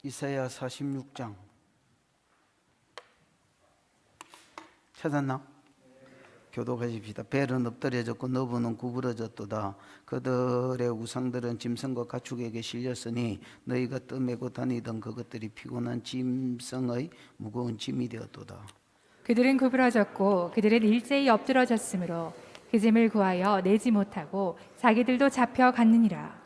이사야 46장 찾았나? 교독하십시다. 벨은 엎드려졌고 너부는 구부러졌도다. 그들의 우상들은 짐승과 가축에게 실렸으니 너희가 떠매고 다니던 그것들이 피곤한 짐승의 무거운 짐이 되었도다. 그들은 구부러졌고 그들은 일제히 엎드러졌으므로 그 짐을 구하여 내지 못하고 자기들도 잡혀갔느니라.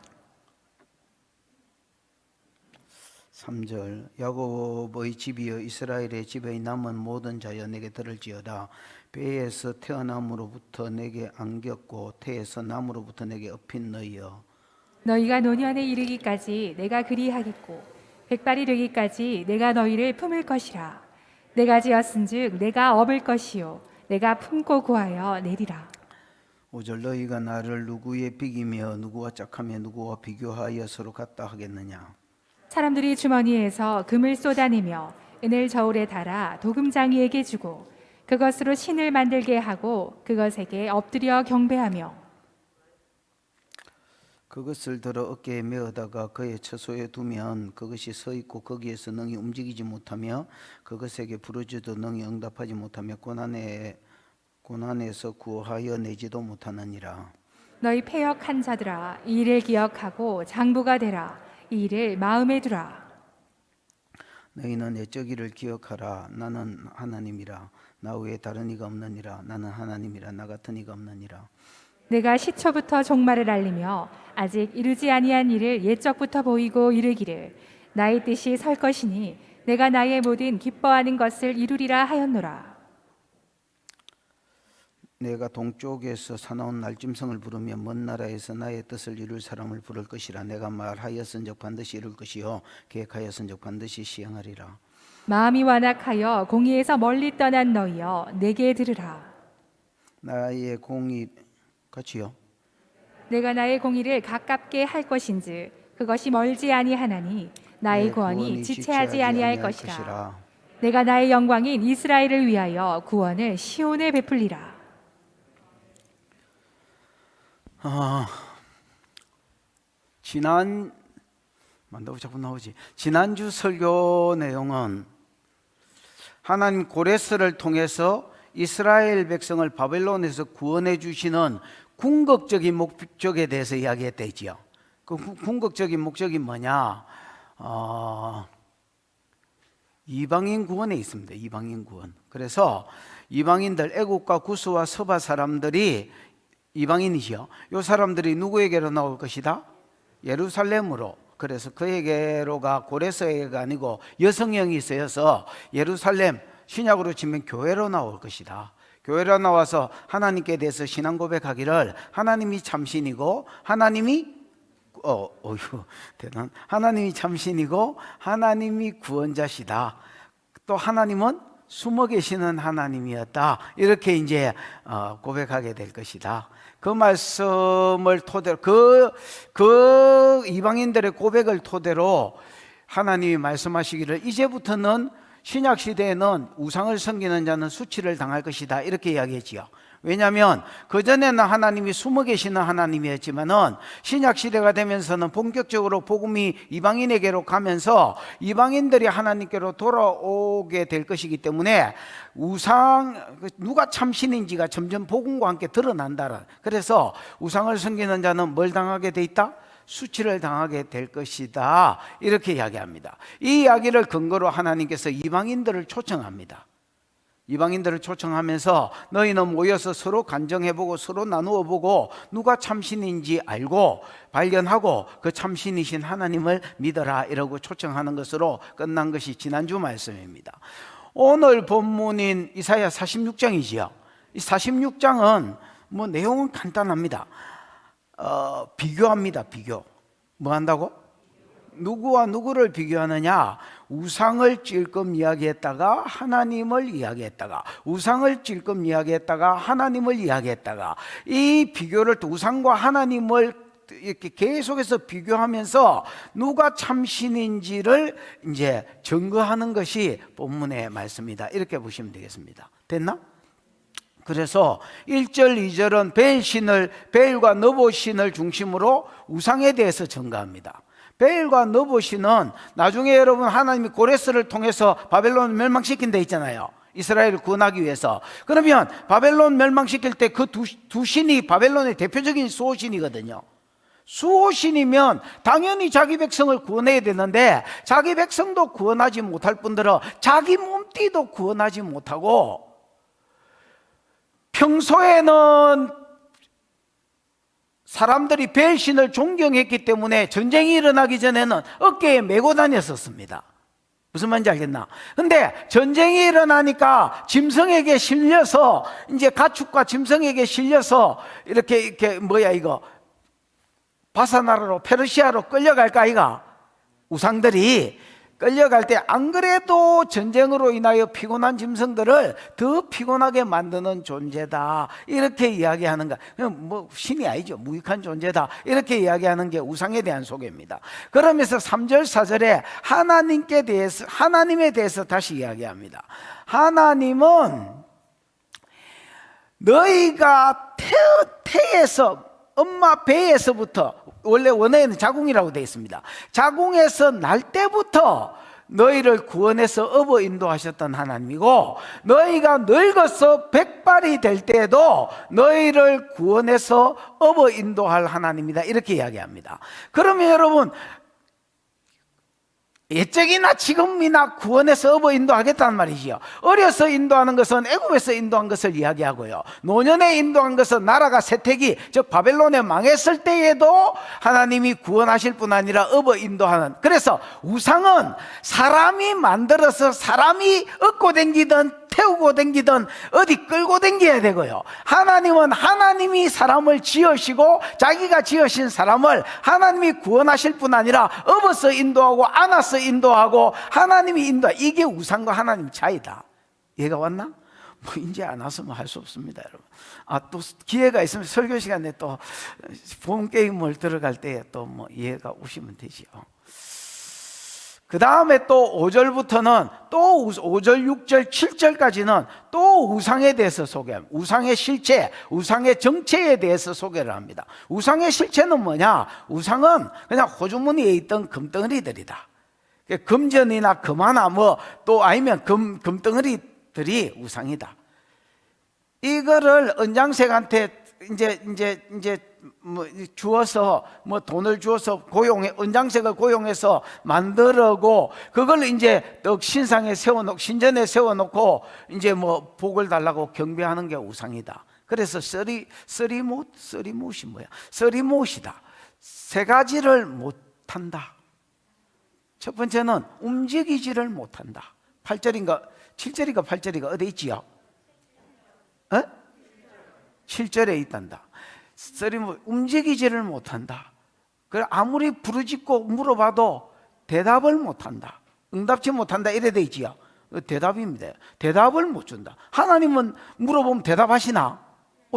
3절 야곱의 집이여 이스라엘의 집의 남은 모든 자여 내게 들을지어다. 배에서 태어남으로부터 내게 안겼고 태에서 남으로부터 내게 업힌 너희여, 너희가 노년에 이르기까지 내가 그리하겠고 백발이 되기까지 내가 너희를 품을 것이라. 내가 지었은즉 내가 업을 것이요 내가 품고 구하여 내리라. 5절 너희가 나를 누구에 비기며 누구와 짝하며 누구와 비교하여 서로 같다 하겠느냐. 사람들이 주머니에서 금을 쏟아내며 은을 저울에 달아 도금장이에게 주고 그것으로 신을 만들게 하고 그것에게 엎드려 경배하며 그것을 들어 어깨에 메어다가 그의 처소에 두면 그것이 서 있고 거기에서 능히 움직이지 못하며 그것에게 부르짖어도 능히 응답하지 못하며 고난에서 구하여 내지도 못하느니라. 너희 패역한 자들아 이 일을 기억하고 장부가 되라. 이 일을 마음에 두라. 너희는 옛적 일을 기억하라. 나는 하나님이라. 나 외에 다른 이가 없느니라. 나는 하나님이라. 나 같은 이가 없느니라. 내가 시초부터 종말을 알리며 아직 이루지 아니한 일을 옛적부터 보이고 이르기를 나의 뜻이 설 것이니 내가 나의 모든 기뻐하는 것을 이루리라 하였노라. 내가 동쪽에서 사나운 날짐승을 부르며 먼 나라에서 나의 뜻을 이룰 사람을 부를 것이라. 내가 말하였은즉 반드시 이룰 것이요 계획하였은즉 반드시 시행하리라. 마음이 완악하여 공의에서 멀리 떠난 너희여 내게 들으라. 나의 공의 같이요. 내가 나의 공의를 가깝게 할 것인즉 그것이 멀지 아니하나니 나의 구원이 지체하지 아니할 것이라. 내가 나의 영광인 이스라엘을 위하여 구원을 시온에 베풀리라. 지난주 설교 내용은 하나님 고레스를 통해서 이스라엘 백성을 바벨론에서 구원해 주시는 궁극적인 목적에 대해서 이야기했대지요. 그 궁극적인 목적이 뭐냐? 이방인 구원에 있습니다. 이방인 구원. 그래서 이방인들, 애국과 구스와 서바 사람들이 이방인이시요. 이 사람들이 누구에게로 나올 것이다? 예루살렘으로. 그래서 그에게로가 고레스에게가 아니고 여성형이 있어서 예루살렘, 신약으로 치면 교회로 나올 것이다. 교회로 나와서 하나님께 대해서 신앙 고백하기를 하나님이 참신이고 하나님이 하나님이 참신이고 하나님이 구원자시다. 또 하나님은 숨어 계시는 하나님이었다. 이렇게 이제 고백하게 될 것이다. 그 말씀을 토대로 그 이방인들의 고백을 토대로 하나님이 말씀하시기를 이제부터는 신약 시대에는 우상을 섬기는 자는 수치를 당할 것이다. 이렇게 이야기했지요. 왜냐하면 그전에는 하나님이 숨어 계시는 하나님이었지만은 신약 시대가 되면서는 본격적으로 복음이 이방인에게로 가면서 이방인들이 하나님께로 돌아오게 될 것이기 때문에 우상 누가 참신인지가 점점 복음과 함께 드러난다. 그래서 우상을 섬기는 자는 뭘 당하게 돼 있다? 수치를 당하게 될 것이다. 이렇게 이야기합니다. 이 이야기를 근거로 하나님께서 이방인들을 초청합니다. 이방인들을 초청하면서 너희는 모여서 서로 간정해보고 서로 나누어보고 누가 참신인지 알고 발견하고 그 참신이신 하나님을 믿어라 이러고 초청하는 것으로 끝난 것이 지난주 말씀입니다. 오늘 본문인 이사야 46장이지요. 이 46장은 내용은 간단합니다. 비교합니다. 비교. 뭐 한다고? 누구와 누구를 비교하느냐? 우상을 찔끔 이야기했다가 하나님을 이야기했다가 우상을 찔끔 이야기했다가 하나님을 이야기했다가 이 비교를 또 우상과 하나님을 이렇게 계속해서 비교하면서 누가 참신인지를 이제 증거하는 것이 본문의 말씀이다. 이렇게 보시면 되겠습니다. 됐나? 그래서 1절, 2절은 벨과 너봇신을 중심으로 우상에 대해서 증거합니다. 베일과 느봇이는 나중에 여러분 하나님이 고레스를 통해서 바벨론을 멸망시킨 데 있잖아요. 이스라엘을 구원하기 위해서. 그러면 바벨론 멸망시킬 때 그 두 신이 바벨론의 대표적인 수호신이거든요. 수호신이면 당연히 자기 백성을 구원해야 되는데 자기 백성도 구원하지 못할 뿐더러 자기 몸띠도 구원하지 못하고 평소에는 사람들이 벨신을 존경했기 때문에 전쟁이 일어나기 전에는 어깨에 메고 다녔었습니다. 무슨 말인지 알겠나? 근데 전쟁이 일어나니까 짐승에게 실려서 이제 가축과 짐승에게 실려서 이렇게 바사나라로 페르시아로 끌려갈까 이가 우상들이 끌려갈 때 안 그래도 전쟁으로 인하여 피곤한 짐승들을 더 피곤하게 만드는 존재다 이렇게 이야기하는 거. 뭐 신이 아니죠. 무익한 존재다 이렇게 이야기하는 게 우상에 대한 소개입니다. 그러면서 3절 4절에 하나님에 대해서 다시 이야기합니다. 하나님은 너희가 태에서 엄마 배에서부터, 원래 원어에는 자궁이라고 되어 있습니다. 자궁에서 날 때부터 너희를 구원해서 업어 인도하셨던 하나님이고, 너희가 늙어서 백발이 될 때에도 너희를 구원해서 업어 인도할 하나님이다 이렇게 이야기합니다. 그러면 여러분, 옛적이나 지금이나 구원해서 업어 인도하겠다는 말이지요. 어려서 인도하는 것은 애굽에서 인도한 것을 이야기하고요, 노년에 인도한 것은 나라가 세택이 즉 바벨론에 망했을 때에도 하나님이 구원하실 뿐 아니라 업어 인도하는. 그래서 우상은 사람이 만들어서 사람이 얻고 댕기든 태우고 댕기든 어디 끌고 댕겨야 되고요, 하나님은 하나님이 사람을 지으시고 자기가 지으신 사람을 하나님이 구원하실 뿐 아니라 업어서 인도하고 안아서 인도하고 하나님이 인도하. 이게 우상과 하나님 차이다. 이해가 왔나? 뭐 이제 안 왔으면 할 수 없습니다, 여러분. 또 기회가 있으면 설교 시간에 또 본 게임을 들어갈 때 또 뭐 이해가 오시면 되지요. 그 다음에 또 5절부터는 또 5절, 6절, 7절까지는 또 우상에 대해서 소개합니다. 우상의 실체, 우상의 정체에 대해서 소개를 합니다. 우상의 실체는 뭐냐? 우상은 그냥 호주머니에 있던 금덩어리들이다. 금전이나 금하나 또 아니면 금덩어리들이 우상이다. 이거를 은장색한테 이제 주어서 돈을 주어서 은장색을 고용해서 만들고 그걸 이제 신상에 신전에 세워놓고 이제 복을 달라고 경배하는 게 우상이다. 그래서 서리못이 뭐야? 서리못이다. 세 가지를 못한다. 첫 번째는 움직이지를 못한다. 8절인가 7절인가 8절인가 어디 있지요? 7절에 있단다. 움직이지를 못한다. 아무리 부르짖고 물어봐도 대답을 못한다. 응답지 못한다 이래 돼 있지요. 대답입니다. 대답을 못 준다. 하나님은 물어보면 대답하시나?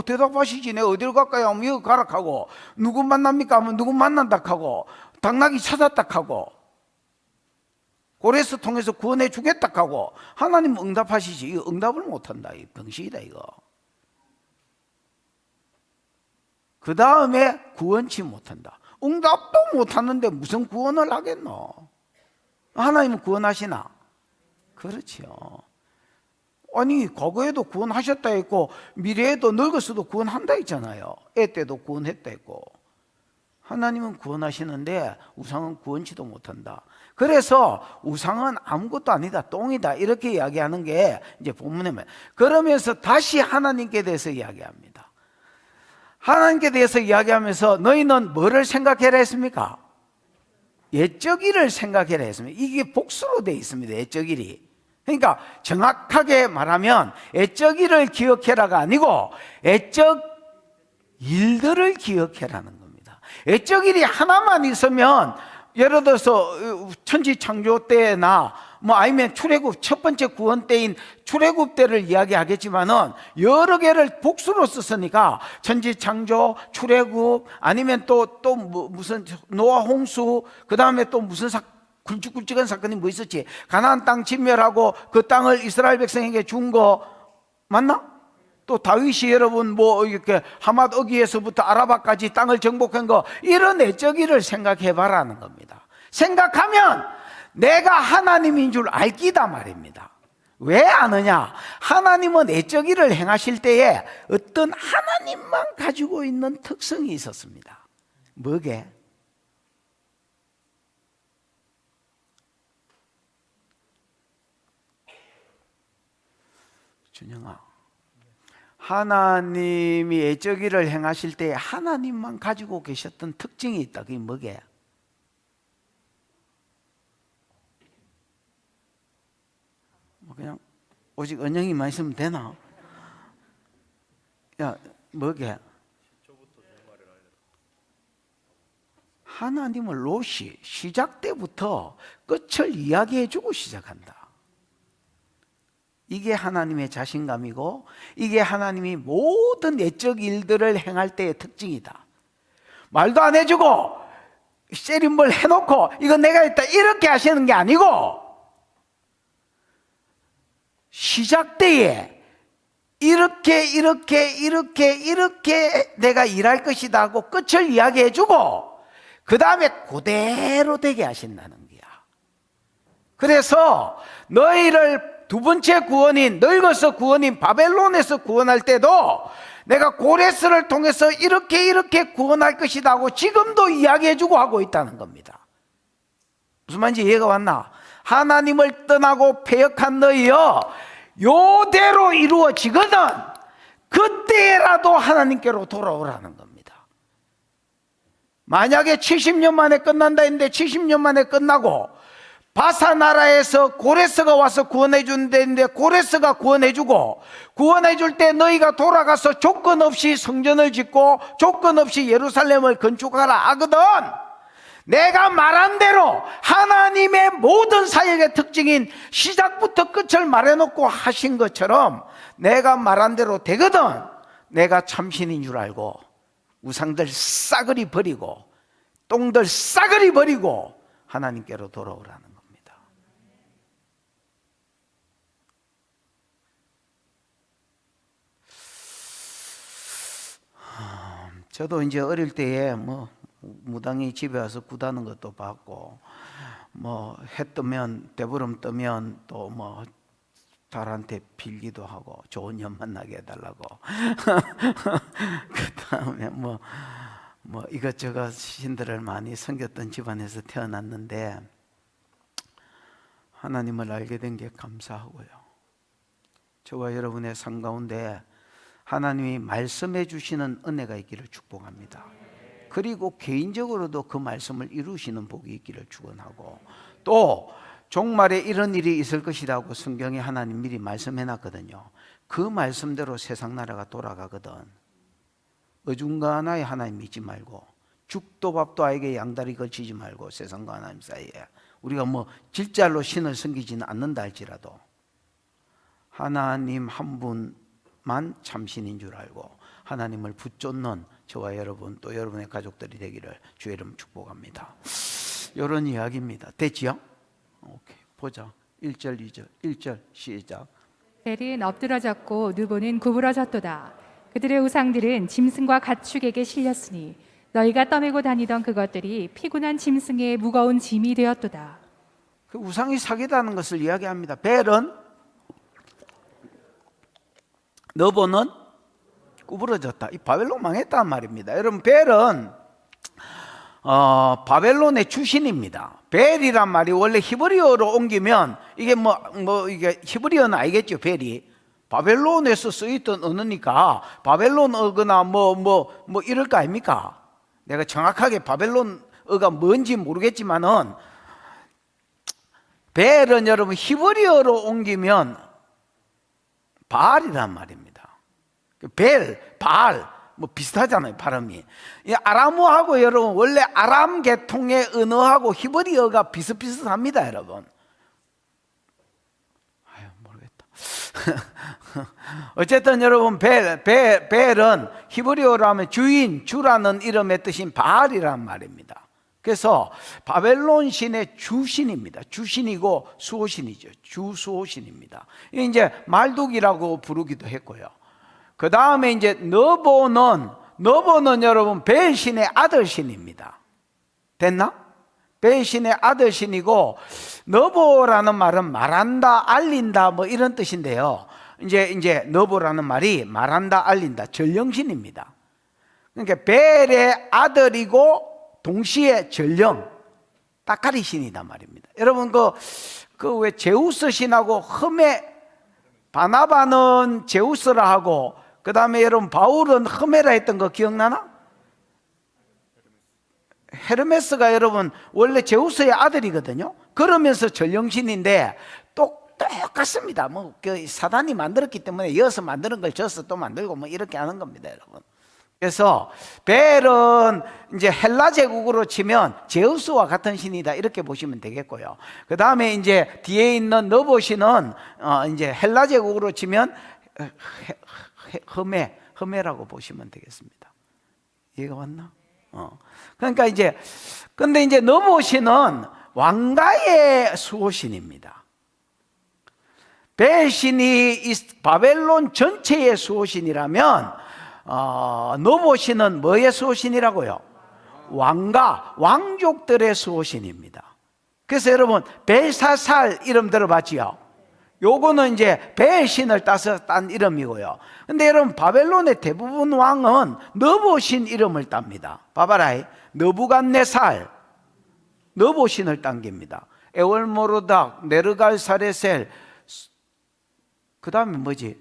대답하시지. 내가 어디로 갈까요? 하면 여기 가라 하고, 누구 만납니까? 하면 누구 만난다 하고, 당나귀 찾았다 하고, 고레스 통해서 구원해 주겠다 하고, 하나님 응답하시지. 이거 응답을 못한다. 이 병신이다 이거. 그 다음에 구원치 못한다. 응답도 못하는데 무슨 구원을 하겠노? 하나님은 구원하시나? 그렇죠. 아니 과거에도 구원하셨다 했고 미래에도 늙었어도 구원한다 했잖아요. 애 때도 구원했다 했고. 하나님은 구원하시는데 우상은 구원치도 못한다. 그래서 우상은 아무것도 아니다, 똥이다 이렇게 이야기하는 게 이제 본문에. 그러면서 다시 하나님께 대해서 이야기합니다. 하나님께 대해서 이야기하면서 너희는 뭐를 생각해라 했습니까? 옛적일을 생각해라 했습니다. 이게 복수로 되어 있습니다. 옛적일이. 그러니까 정확하게 말하면 옛적일을 기억해라가 아니고 옛적 일들을 기억해라는 겁니다. 옛적일이 하나만 있으면 예를 들어서 천지창조 때나 아니면 출애굽 첫 번째 구원 때인 출애굽 때를 이야기하겠지만은 여러 개를 복수로 썼으니까 천지창조, 출애굽 아니면 또 무슨 노아 홍수, 그 다음에 또 무슨 굵직굵직한 사건이 뭐 있었지? 가나안 땅 진멸하고 그 땅을 이스라엘 백성에게 준 거 맞나? 또 다윗이 여러분 뭐 이렇게 하맛 어기에서부터 아라바까지 땅을 정복한 거, 이런 애적이를 생각해 봐라는 겁니다. 생각하면 내가 하나님인 줄 알기다 말입니다. 왜 아느냐? 하나님은 애적이를 행하실 때에 어떤 하나님만 가지고 있는 특성이 있었습니다. 뭐게? 준영아, 하나님이 애적이를 행하실 때 하나님만 가지고 계셨던 특징이 있다. 그게 뭐게? 그냥 오직 언영이만 있으면 되나? 야, 뭐게? 하나님은 롯이 시작 때부터 끝을 이야기해주고 시작한다. 이게 하나님의 자신감이고, 이게 하나님이 모든 내적 일들을 행할 때의 특징이다. 말도 안 해주고 세림을 해놓고 이거 내가 했다 이렇게 하시는 게 아니고, 시작 때에 이렇게 내가 일할 것이다 하고 끝을 이야기해주고 그 다음에 그대로 되게 하신다는 거야. 그래서 너희를 두 번째 구원인, 늙어서 구원인 바벨론에서 구원할 때도 내가 고레스를 통해서 이렇게 구원할 것이다 하고 지금도 이야기해주고 하고 있다는 겁니다. 무슨 말인지 이해가 왔나? 하나님을 떠나고 패역한 너희여, 요대로 이루어지거든 그때라도 하나님께로 돌아오라는 겁니다. 만약에 70년 만에 끝난다 했는데 70년 만에 끝나고 바사 나라에서 고레스가 와서 구원해 주는데 고레스가 구원해 주고, 구원해 줄 때 너희가 돌아가서 조건 없이 성전을 짓고 조건 없이 예루살렘을 건축하라 하거든, 내가 말한 대로 하나님의 모든 사역의 특징인 시작부터 끝을 말해놓고 하신 것처럼 내가 말한 대로 되거든, 내가 참신인 줄 알고 우상들 싸그리 버리고 똥들 싸그리 버리고 하나님께로 돌아오라는 겁니다. 저도 이제 어릴 때에 뭐 무당이 집에 와서 구다는 것도 봤고, 뭐 해 뜨면 대보름 뜨면 또 뭐 달한테 빌기도 하고 좋은 년 만나게 해달라고 그 다음에 뭐 이것저것 신들을 많이 섬겼던 집안에서 태어났는데 하나님을 알게 된 게 감사하고요. 저와 여러분의 삶 가운데 하나님이 말씀해 주시는 은혜가 있기를 축복합니다. 그리고 개인적으로도 그 말씀을 이루시는 복이 있기를 축원하고, 또 종말에 이런 일이 있을 것이라고 성경에 하나님 미리 말씀해 놨거든요. 그 말씀대로 세상 나라가 돌아가거든. 어중간하에 하나님 믿지 말고, 죽도 밥도 아에게 양다리 걸치지 말고, 세상과 하나님 사이에 우리가 뭐 질잘로 신을 섬기지는 않는다 할지라도 하나님 한 분만 참신인 줄 알고 하나님을 붙잡는 저와 여러분, 또 여러분의 가족들이 되기를 주의 이름 축복합니다. 이런 이야기입니다. 됐지요? 오케이, 보자. 1절 2절 1절 시작. 벨은 엎드러졌고 누보는 구부러졌도다. 그들의 우상들은 짐승과 가축에게 실렸으니 너희가 떠매고 다니던 그것들이 피곤한 짐승의 무거운 짐이 되었도다. 그 우상이 사기다는 것을 이야기합니다. 벨은, 너보는 구부러졌다. 이 바벨론 망했단 말입니다. 여러분, 벨은 바벨론의 주신입니다. 벨이란 말이 원래 히브리어로 옮기면 이게 이게 히브리어는 알겠죠. 벨이 바벨론에서 쓰였던 언어니까 바벨론어거나 뭐 이럴 거 아닙니까? 내가 정확하게 바벨론어가 뭔지 모르겠지만은 벨은 여러분 히브리어로 옮기면 바알이란 말입니다. 벨, 바알 뭐 비슷하잖아요, 발음이. 이 아람어하고 여러분 원래 아람 계통의 언어하고 히브리어가 비슷비슷합니다, 여러분. 아유, 모르겠다. 어쨌든 여러분, 벨은 히브리어로 하면 주인, 주라는 이름의 뜻인 바알이란 말입니다. 그래서 바벨론 신의 주신입니다. 주신이고 수호신이죠. 주수호신입니다. 이제 말뚝이라고 부르기도 했고요. 그 다음에 이제 너보는 여러분 벨신의 아들신입니다. 됐나? 벨신의 아들신이고, 너보라는 말은 말한다, 알린다, 뭐 이런 뜻인데요. 이제 너보라는 말이 말한다, 알린다, 전령신입니다. 그러니까 벨의 아들이고 동시에 전령, 따까리 신이단 말입니다. 여러분 그 왜 제우스 신하고 바나바는 제우스라 하고, 그 다음에 여러분 바울은 흠메라 했던 거 기억나나? 헤르메스가 여러분 원래 제우스의 아들이거든요. 그러면서 전령신인데 똑같습니다. 뭐 사단이 만들었기 때문에 이어서 만드는 걸 져서 또 만들고 뭐 이렇게 하는 겁니다, 여러분. 그래서 벨은 이제 헬라 제국으로 치면 제우스와 같은 신이다, 이렇게 보시면 되겠고요. 그 다음에 이제 뒤에 있는 너보신은 이제 헬라 제국으로 치면 흠메라고 보시면 되겠습니다. 이해가 왔나? 그러니까 근데 이제 너보신은 왕가의 수호신입니다. 벨신이 바벨론 전체의 수호신이라면 너보신은 뭐의 수호신이라고요? 왕족들의 수호신입니다. 그래서 여러분 벨사살 이름 들어봤지요? 요거는 이제 벨신을 따서 딴 이름이고요. 근데 여러분 바벨론의 대부분 왕은 너보신 이름을 땁니다. 봐봐라, 느부갓네살 너보신을 딴 겁니다. 에월모르닥, 네르갈사레셀, 그 다음에 뭐지?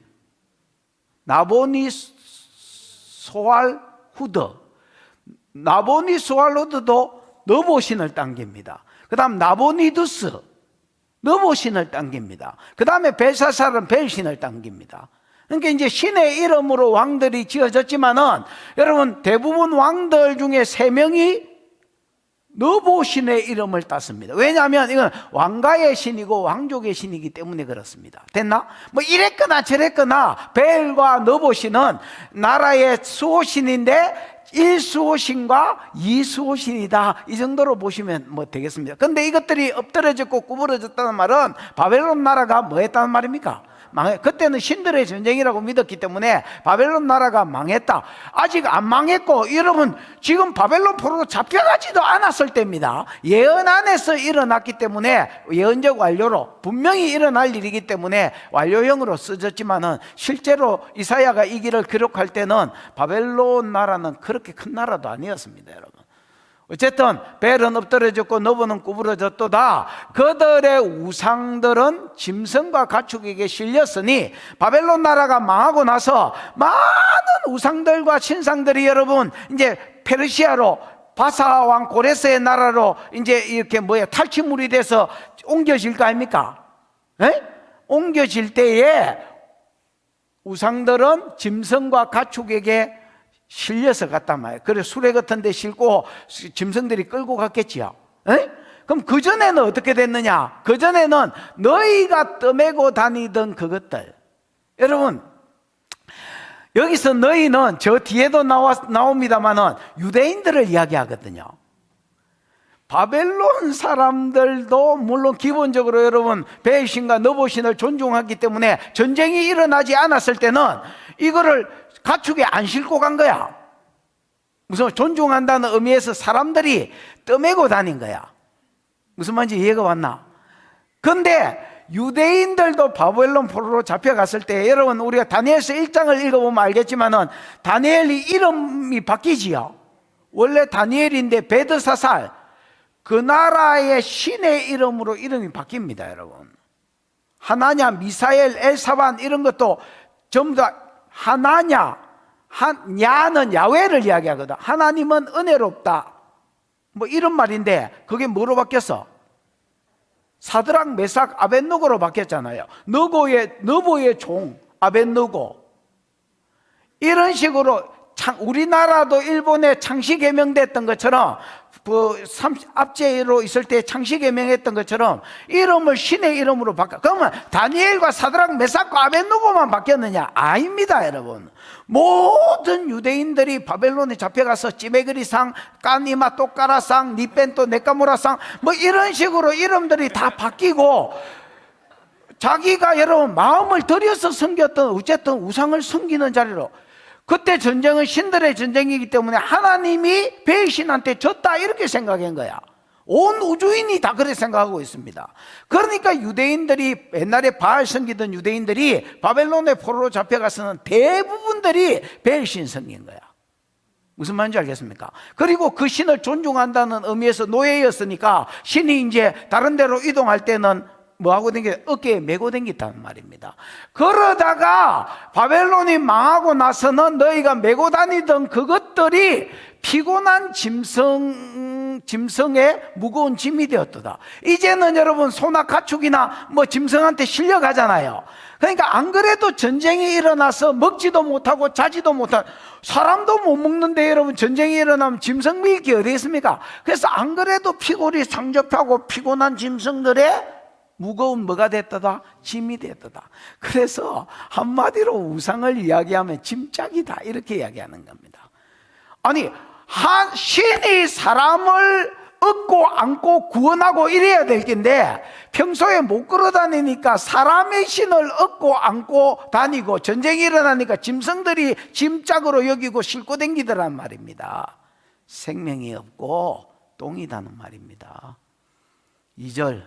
나보니소알후드도 너보신을 딴 겁니다. 그 다음 나보니두스 너보신을 딴 겁니다. 그 다음에 벨사살은 벨신을 딴 겁니다. 그러니까 이제 신의 이름으로 왕들이 지어졌지만은 여러분 대부분 왕들 중에 3명이 너보신의 이름을 땄습니다. 왜냐하면 이건 왕가의 신이고 왕족의 신이기 때문에 그렇습니다. 됐나? 뭐 이랬거나 저랬거나 벨과 너보신은 나라의 수호신인데 1수호신과 2수호신이다, 이 정도로 보시면 뭐 되겠습니다. 근데 이것들이 엎드려졌고 구부러졌다는 말은 바벨론 나라가 뭐 했다는 말입니까? 그때는 신들의 전쟁이라고 믿었기 때문에 바벨론 나라가 망했다. 아직 안 망했고, 여러분 지금 바벨론 포로로 잡혀가지도 않았을 때입니다. 예언 안에서 일어났기 때문에 예언적 완료로 분명히 일어날 일이기 때문에 완료형으로 써졌지만은 실제로 이사야가 이 길을 기록할 때는 바벨론 나라는 그렇게 큰 나라도 아니었습니다, 여러분. 어쨌든 벨은 엎드려졌고 너보는 구부러졌도다. 그들의 우상들은 짐승과 가축에게 실렸으니, 바벨론 나라가 망하고 나서 많은 우상들과 신상들이 여러분 이제 페르시아로, 바사 왕 고레스의 나라로 이제 이렇게 탈취물이 돼서 옮겨질 거 아닙니까? 네? 옮겨질 때에 우상들은 짐승과 가축에게 실려서 갔단 말이에요. 그래 수레 같은 데 싣고 짐승들이 끌고 갔겠지요. 에? 그럼 그전에는 어떻게 됐느냐? 그전에는 너희가 떠매고 다니던 그것들. 여러분 여기서 너희는 저 뒤에도 나옵니다만은 유대인들을 이야기하거든요. 바벨론 사람들도 물론 기본적으로 여러분 벨신과 너보신을 존중하기 때문에 전쟁이 일어나지 않았을 때는 이거를 가축에 안 싣고 간 거야. 무슨 존중한다는 의미에서 사람들이 떠매고 다닌 거야. 무슨 말인지 이해가 왔나? 근데 유대인들도 바벨론 포로로 잡혀갔을 때 여러분 우리가 다니엘서 1장을 읽어보면 알겠지만은 다니엘이 이름이 바뀌지요. 원래 다니엘인데 베드사살, 그 나라의 신의 이름으로 이름이 바뀝니다, 여러분. 하나냐, 미사엘, 엘사반 이런 것도 전부 다 하나냐, 야는 야훼를 이야기하거든. 하나님은 은혜롭다, 뭐 이런 말인데 그게 뭐로 바뀌었어? 사드락, 메삭, 아벳느고로 바뀌었잖아요. 너고의 종 아벳느고. 이런 식으로 우리나라도 일본에 창시 개명됐던 것처럼 압제로 있을 때 창시 개명했던 것처럼 이름을 신의 이름으로 바꿔. 그러면 다니엘과 사드락, 메삭과 아벳느고만 바뀌었느냐? 아닙니다, 여러분. 모든 유대인들이 바벨론에 잡혀가서 찌메그리상, 까니마 또까라상, 니벤또 네카무라상 뭐 이런 식으로 이름들이 다 바뀌고 자기가 여러분 마음을 들여서 섬겼던 어쨌든 우상을 섬기는 자리로, 그때 전쟁은 신들의 전쟁이기 때문에 하나님이 배신한테 졌다 이렇게 생각한 거야. 온 우주인이 다 그렇게 생각하고 있습니다. 그러니까 유대인들이, 옛날에 바알 섬기던 유대인들이 바벨론의 포로로 잡혀가서는 대부분들이 배신 섬긴 거야. 무슨 말인지 알겠습니까? 그리고 그 신을 존중한다는 의미에서 노예였으니까 신이 이제 다른 데로 이동할 때는 뭐하고 댕겨? 어깨에 메고 댕겼다는 말입니다. 그러다가 바벨론이 망하고 나서는 너희가 메고 다니던 그것들이 피곤한 짐승의 무거운 짐이 되었도다. 이제는 여러분 소나 가축이나 뭐 짐승한테 실려가잖아요. 그러니까 안 그래도 전쟁이 일어나서 먹지도 못하고 자지도 못한, 사람도 못 먹는데 여러분 전쟁이 일어나면 짐승 먹일 게 어디 있습니까? 그래서 안 그래도 피골이 상접하고 피곤한 짐승들의 무거운 뭐가 됐다다? 짐이 됐다다. 그래서 한마디로 우상을 이야기하면 짐짝이다 이렇게 이야기하는 겁니다. 아니 신이 사람을 얻고 안고 구원하고 이래야 될 텐데 평소에 못 걸어 다니니까 사람의 신을 얻고 안고 다니고, 전쟁이 일어나니까 짐승들이 짐짝으로 여기고 싣고 다니더란 말입니다. 생명이 없고 똥이다는 말입니다. 2절,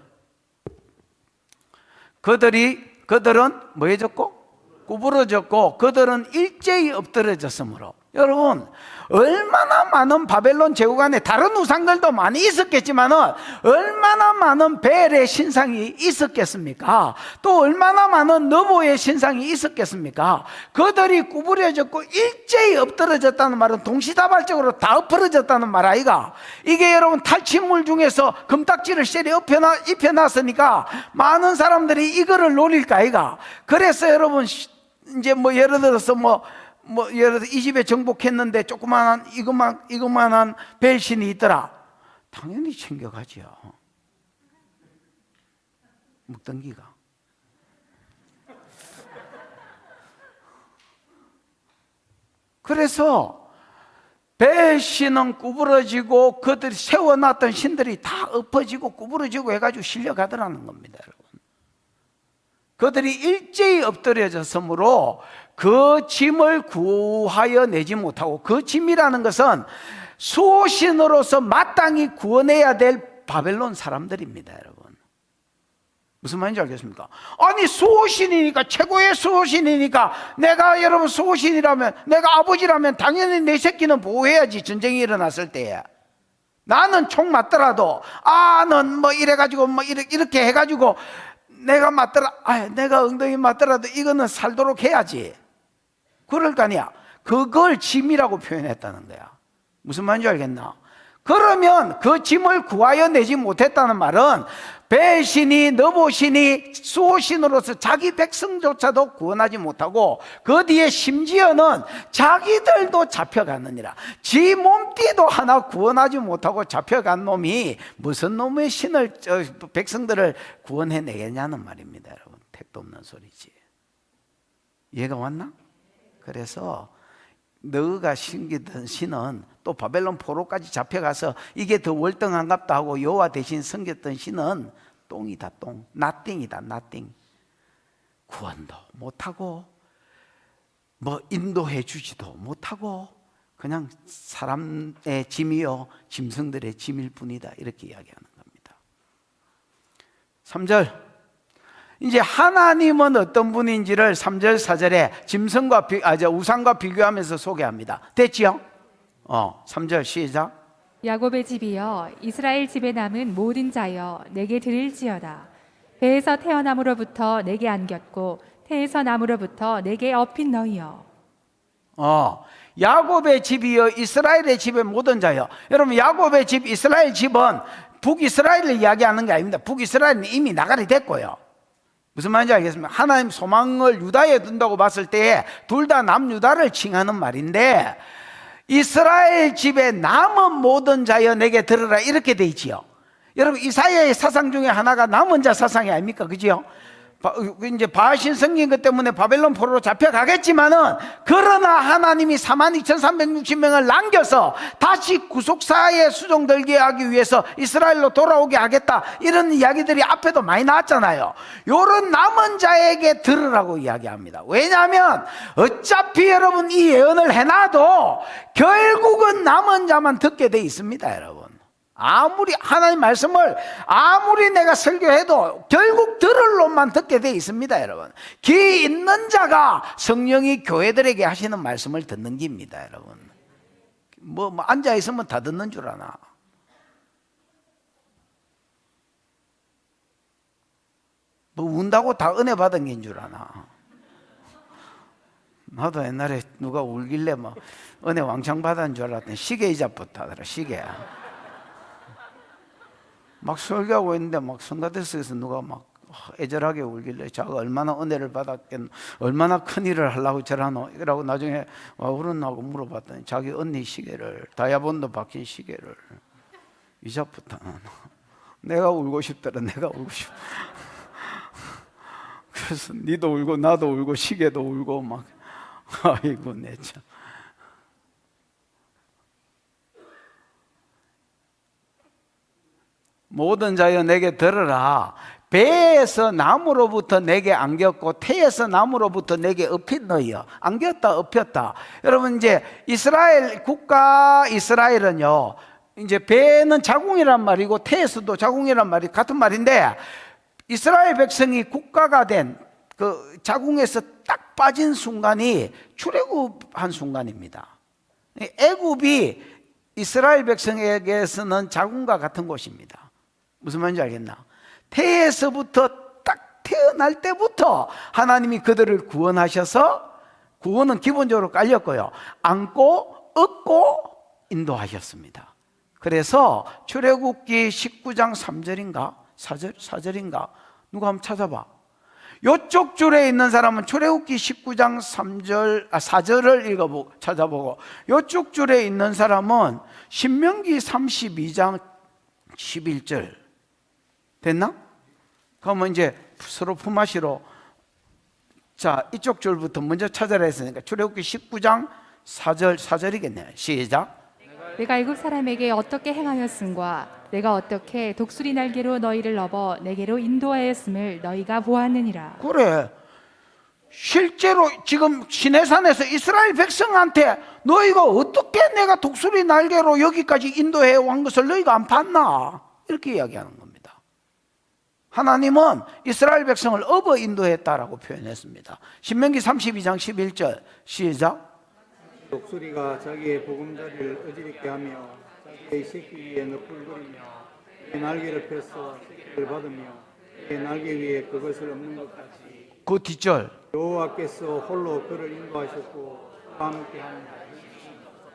그들은 뭐 해졌고? 구부러졌고 그들은 일제히 엎드러졌으므로. 여러분, 얼마나 많은 바벨론 제국안에 다른 우상들도 많이 있었겠지만은 얼마나 많은 벨의 신상이 있었겠습니까? 또 얼마나 많은 너보의 신상이 있었겠습니까? 그들이 구부려졌고 일제히 엎드러졌다는 말은 동시다발적으로 다 엎어졌다는 말 아이가? 이게 여러분 탈취물 중에서 금딱지를 셀에 입혀놨으니까 많은 사람들이 이거를 노릴까 아이가? 그래서 여러분 이제 뭐 예를 들어서 예를 들어 이 집에 정복했는데 조그만한 이것만한 벨신이 있더라. 당연히 챙겨가지요. 묵던기가. 그래서 벨신은 구부러지고 그들이 세워놨던 신들이 다 엎어지고 구부러지고 해가지고 실려가더라는 겁니다, 여러분. 그들이 일제히 엎드려졌으므로 그 짐을 구하여 내지 못하고, 그 짐이라는 것은 수호신으로서 마땅히 구원해야 될 바벨론 사람들입니다, 여러분. 무슨 말인지 알겠습니까? 아니 수호신이니까, 최고의 수호신이니까, 내가 여러분 수호신이라면, 내가 아버지라면 당연히 내 새끼는 보호해야지. 전쟁이 일어났을 때에 나는 총 맞더라도 넌 뭐 이래가지고 뭐 이렇게 해가지고 내가 내가 엉덩이 맞더라도 이거는 살도록 해야지. 그럴 거 아니야. 그걸 짐이라고 표현했다는 거야. 무슨 말인지 알겠나? 그러면 그 짐을 구하여 내지 못했다는 말은 배신이, 너보신이 수호신으로서 자기 백성조차도 구원하지 못하고 그 뒤에 심지어는 자기들도 잡혀갔느니라. 지 몸띠도 하나 구원하지 못하고 잡혀간 놈이 무슨 놈의 백성들을 구원해내겠냐는 말입니다, 여러분. 택도 없는 소리지. 이해가 왔나? 그래서 너가 섬기던 신은 또 바벨론 포로까지 잡혀가서 이게 더 월등한갑다 하고 여호와 대신 섬겼던 신은 똥이다, 똥. 나띵이다, 나띵. 구원도 못하고 뭐 인도해 주지도 못하고 그냥 사람의 짐이요 짐승들의 짐일 뿐이다, 이렇게 이야기하는 겁니다. 3절, 이제 하나님은 어떤 분인지를 3절 4절에 짐승과 우상과 비교하면서 소개합니다. 됐지요? 3절 시작. 야곱의 집이여, 이스라엘 집에 남은 모든 자여, 내게 들을지어다. 배에서 태어남으로부터 내게 안겼고 태에서 남으로부터 내게 업힌 너희여. 야곱의 집이여, 이스라엘의 집의 모든 자여. 여러분, 야곱의 집, 이스라엘 집은 북이스라엘을 이야기하는 게 아닙니다. 북이스라엘은 이미 나가리 됐고요. 무슨 말인지 알겠습니까? 하나님 소망을 유다에 둔다고 봤을 때 둘 다 남유다를 칭하는 말인데, 이스라엘 집에 남은 모든 자여 내게 들으라, 이렇게 돼 있지요. 여러분, 이사야의 사상 중에 하나가 남은 자 사상이 아닙니까? 그지요? 이제 바하신 성긴 것 때문에 바벨론 포로로 잡혀가겠지만은, 그러나 하나님이 42,360명을 남겨서 다시 구속사에 수종들게 하기 위해서 이스라엘로 돌아오게 하겠다, 이런 이야기들이 앞에도 많이 나왔잖아요. 요런 남은 자에게 들으라고 이야기합니다. 왜냐하면 어차피 여러분 이 예언을 해놔도 결국은 남은 자만 듣게 돼 있습니다. 여러분, 아무리 하나님 말씀을 아무리 내가 설교해도 결국 들을 놈만 듣게 돼 있습니다. 여러분, 귀 있는 자가 성령이 교회들에게 하시는 말씀을 듣는 겁니다. 여러분, 뭐 앉아 있으면 다 듣는 줄 아나? 뭐 운다고 다 은혜 받은 게인 줄 아나? 나도 옛날에 누가 울길래 뭐 은혜 왕창 받은 줄 알았더니 시계이자부터 하더라. 시계야. 막 설교하고 있는데 막 성가대석에서 누가 막 애절하게 울길래 자가 얼마나 은혜를 받았겠노, 얼마나 큰 일을 하려고 저러노, 이라고 나중에 와 울었나고 물어봤더니 자기 언니 시계를, 다이아몬드 박힌 시계를 이자부터는 내가 울고 싶더라. 내가 울고 싶어. 그래서 니도 울고 나도 울고 시계도 울고 막 아이고 내 참. 모든 자여 내게 들으라. 배에서 나무로부터 내게 안겼고 태에서 나무로부터 내게 업힌 너희여. 안겼다 업혔다. 여러분, 이제 이스라엘 국가 이스라엘은요, 이제 배는 자궁이란 말이고 태에서도 자궁이란 말이 같은 말인데, 이스라엘 백성이 국가가 된 그 자궁에서 딱 빠진 순간이 출애굽한 순간입니다. 애굽이 이스라엘 백성에게서는 자궁과 같은 곳입니다. 무슨 말인지 알겠나? 태에서부터 딱 태어날 때부터 하나님이 그들을 구원하셔서, 구원은 기본적으로 깔렸고요, 안고 업고 인도하셨습니다. 그래서 출애굽기 19장 3절인가 4절인가 누가 한번 찾아봐. 요쪽 줄에 있는 사람은 출애굽기 19장 4절을 찾아보고, 요쪽 줄에 있는 사람은 신명기 32장 11절. 됐나? 그러면 이제 서로 품앗이로, 자, 이쪽 줄부터 먼저 찾아라 했으니까 출애굽기 19장 4절이겠네요. 시작. 내가 애굽 사람에게 어떻게 행하였음과 내가 어떻게 독수리 날개로 너희를 업어 내게로 인도하였음을 너희가 보았느니라. 그래, 실제로 지금 시내산에서 이스라엘 백성한테 너희가 어떻게 내가 독수리 날개로 여기까지 인도해 온 것을 너희가 안 봤나? 이렇게 이야기하는 겁니다. 하나님은 이스라엘 백성을 업어 인도했다라고 표현했습니다. 신명기 32장 11절 시작. 독수리가 자기의 보금자리를 어지럽게 하며 자기의 새끼 위에 너풀거리며 그의 날개를 펴서 새끼를 받으며 그의 날개 위에 그것을 엎는 것 같이 그 뒷절. 여호와께서 홀로 그를 인도하셨고 그와 함께 하는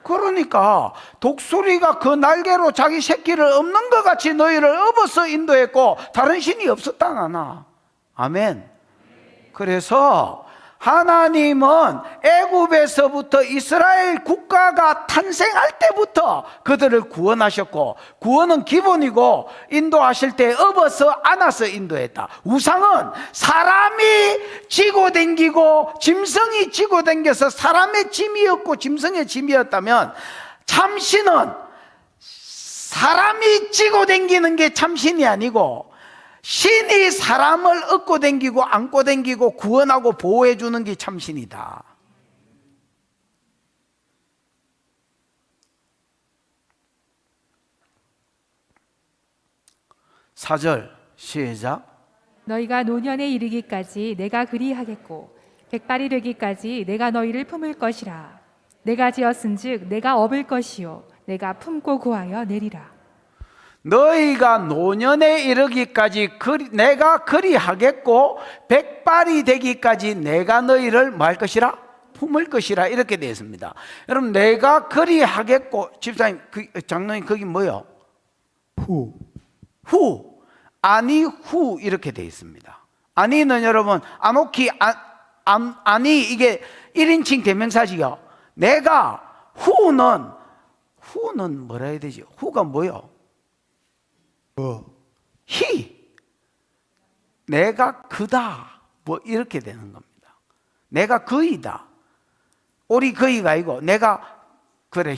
그러니까 독수리가 그 날개로 자기 새끼를 엎는 것 같이 너희를 업어서 인도했고 다른 신이 없었다나. 아멘. 그래서 하나님은 애굽에서부터 이스라엘 국가가 탄생할 때부터 그들을 구원하셨고, 구원은 기본이고 인도하실 때 업어서 안아서 인도했다. 우상은 사람이 지고 댕기고 짐승이 지고 댕겨서 사람의 짐이었고 짐승의 짐이었다면, 참신은 사람이 지고 댕기는 게 참신이 아니고 신이 사람을 업고 댕기고 안고 댕기고 구원하고 보호해 주는 게 참신이다. 사절 시작. 너희가 노년에 이르기까지 내가 그리하겠고 백발이 되기까지 내가 너희를 품을 것이라. 내가 지었은즉 내가 업을 것이요 내가 품고 구하여 내리라. 너희가 노년에 이르기까지 내가 그리하겠고 백발이 되기까지 내가 너희를 뭐 할 것이라? 품을 것이라. 이렇게 되어 있습니다. 여러분, 내가 그리하겠고, 집사님, 장로님 거기 뭐요? 후 아니 후 이렇게 되어 있습니다. 아니는 여러분 아노키 아니, 이게 1인칭 대명사지요. 내가 후는 뭐라 해야 되지? 후가 뭐요? 히. 내가 그다. 뭐 이렇게 되는 겁니다. 내가 그이다. 오리 그이가 아니고 내가 그래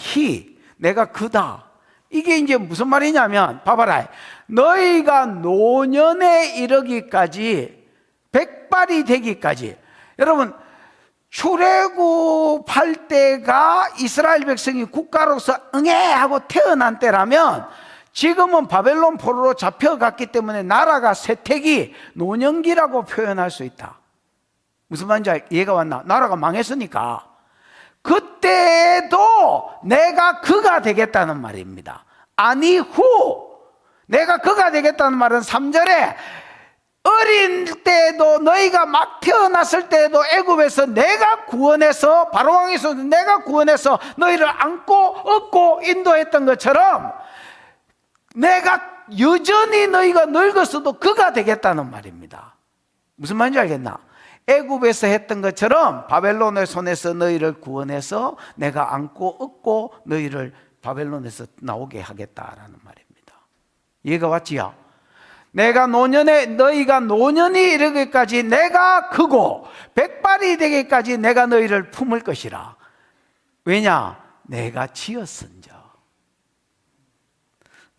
내가 그다. 이게 이제 무슨 말이냐면 봐봐라. 너희가 노년에 이르기까지 백발이 되기까지 여러분 출애굽할 때가 이스라엘 백성이 국가로서 응애 하고 태어난 때라면 지금은 바벨론 포로로 잡혀갔기 때문에 나라가 세태기 노년기라고 표현할 수 있다. 무슨 말인지 이해가 왔나? 나라가 망했으니까 그때도 내가 그가 되겠다는 말입니다. 아니 후 내가 그가 되겠다는 말은 3절에 어릴 때도 너희가 막 태어났을 때도 애굽에서 내가 구원해서 바로왕에서 내가 구원해서 너희를 안고 업고 인도했던 것처럼 내가 여전히 너희가 늙었어도 그가 되겠다는 말입니다. 무슨 말인지 알겠나? 애굽에서 했던 것처럼 바벨론의 손에서 너희를 구원해서 내가 안고 업고 너희를 바벨론에서 나오게 하겠다라는 말입니다. 이해가 왔지요? 내가 너희가 노년이 이르기까지 내가 크고 백발이 되기까지 내가 너희를 품을 것이라. 왜냐? 내가 지었은저.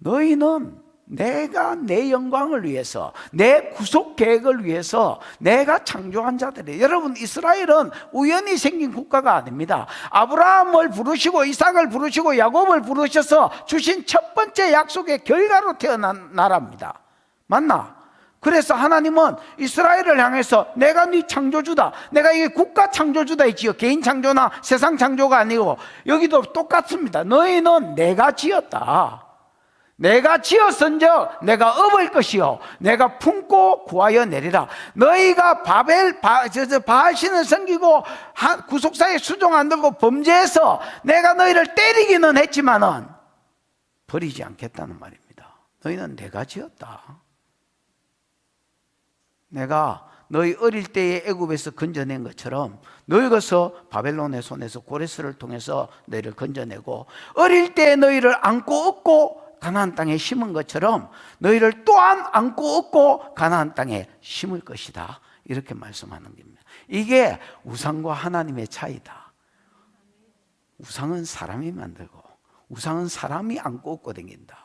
너희는 내가 내 영광을 위해서 내 구속 계획을 위해서 내가 창조한 자들이에요. 여러분 이스라엘은 우연히 생긴 국가가 아닙니다. 아브라함을 부르시고 이삭을 부르시고 야곱을 부르셔서 주신 첫 번째 약속의 결과로 태어난 나라입니다. 맞나? 그래서 하나님은 이스라엘을 향해서 내가 네 창조주다. 내가 이게 국가 창조주다 했지요. 개인 창조나 세상 창조가 아니고 여기도 똑같습니다. 너희는 내가 지었다. 내가 지었은즉 내가 업을 것이요 내가 품고 구하여 내리라. 너희가 바알신을 섬기고 구속사에 수종 안 들고 범죄해서 내가 너희를 때리기는 했지만은 버리지 않겠다는 말입니다. 너희는 내가 지었다. 내가 너희 어릴 때에 애굽에서 건져낸 것처럼 너희가서 바벨론의 손에서 고레스를 통해서 너희를 건져내고 어릴 때 너희를 안고 업고 가나안 땅에 심은 것처럼 너희를 또한 안고 업고 가나안 땅에 심을 것이다. 이렇게 말씀하는 겁니다. 이게 우상과 하나님의 차이다. 우상은 사람이 만들고 우상은 사람이 안고 업고 다닌다.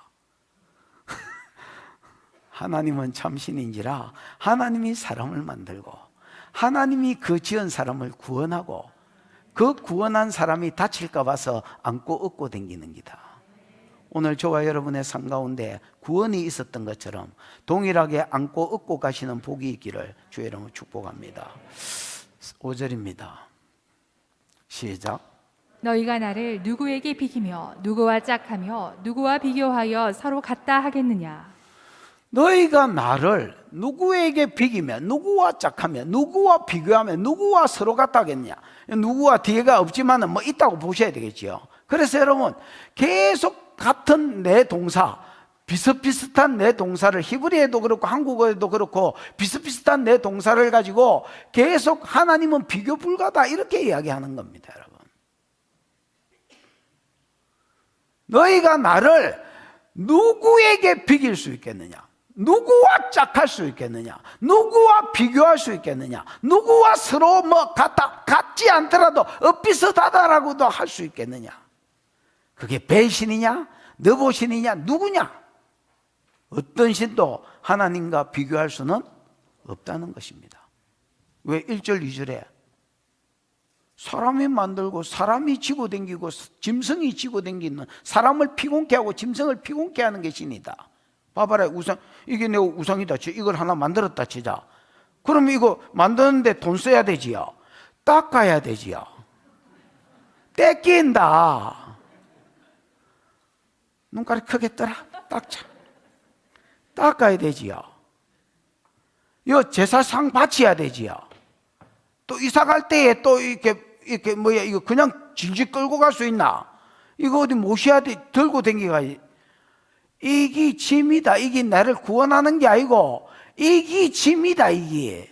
하나님은 참신인지라 하나님이 사람을 만들고 하나님이 그 지은 사람을 구원하고 그 구원한 사람이 다칠까 봐서 안고 업고 다니는 기다. 오늘 저와 여러분의 삶 가운데 구원이 있었던 것처럼 동일하게 안고 업고 가시는 복이 있기를 주의 이름으로 축복합니다. 5절입니다. 시작. 너희가 나를 누구에게 비기며 누구와 짝하며 누구와 비교하여 서로 같다 하겠느냐? 너희가 나를 누구에게 비기며 누구와 짝하며 누구와 비교하며 누구와 서로 같다 하겠냐? 누구와 뒤에가 없지만 뭐 있다고 보셔야 되겠죠. 그래서 여러분 계속 같은 내 동사, 비슷비슷한 내 동사를 히브리어에도 그렇고 한국어에도 그렇고 비슷비슷한 내 동사를 가지고 계속 하나님은 비교 불가다 이렇게 이야기하는 겁니다. 여러분 너희가 나를 누구에게 비길 수 있겠느냐? 누구와 짝할 수 있겠느냐? 누구와 비교할 수 있겠느냐? 누구와 서로 뭐 같지 않더라도 비슷하다라고도 할 수 있겠느냐? 그게 벨신이냐? 느보신이냐? 누구냐? 어떤 신도 하나님과 비교할 수는 없다는 것입니다. 왜 1절 2절에 사람이 만들고 사람이 지고 댕기고 짐승이 지고 댕기는 사람을 피곤케 하고 짐승을 피곤케 하는 게 신이다. 봐봐라 우상, 이게 내 우상이다 치 이걸 하나 만들었다 치자. 그럼 이거 만드는데 돈 써야 되지요. 닦아야 되지요. 떼낀다. 눈깔이 크게 떠라. 닦아야 되지요. 이거 제사상 바쳐야 되지요. 또 이사 갈 때에 또 이렇게 뭐야 이거 그냥 질질 끌고 갈 수 있나? 이거 어디 모셔야 돼 들고 댕기가 이게 짐이다. 이게 나를 구원하는 게 아니고 이게 짐이다. 이게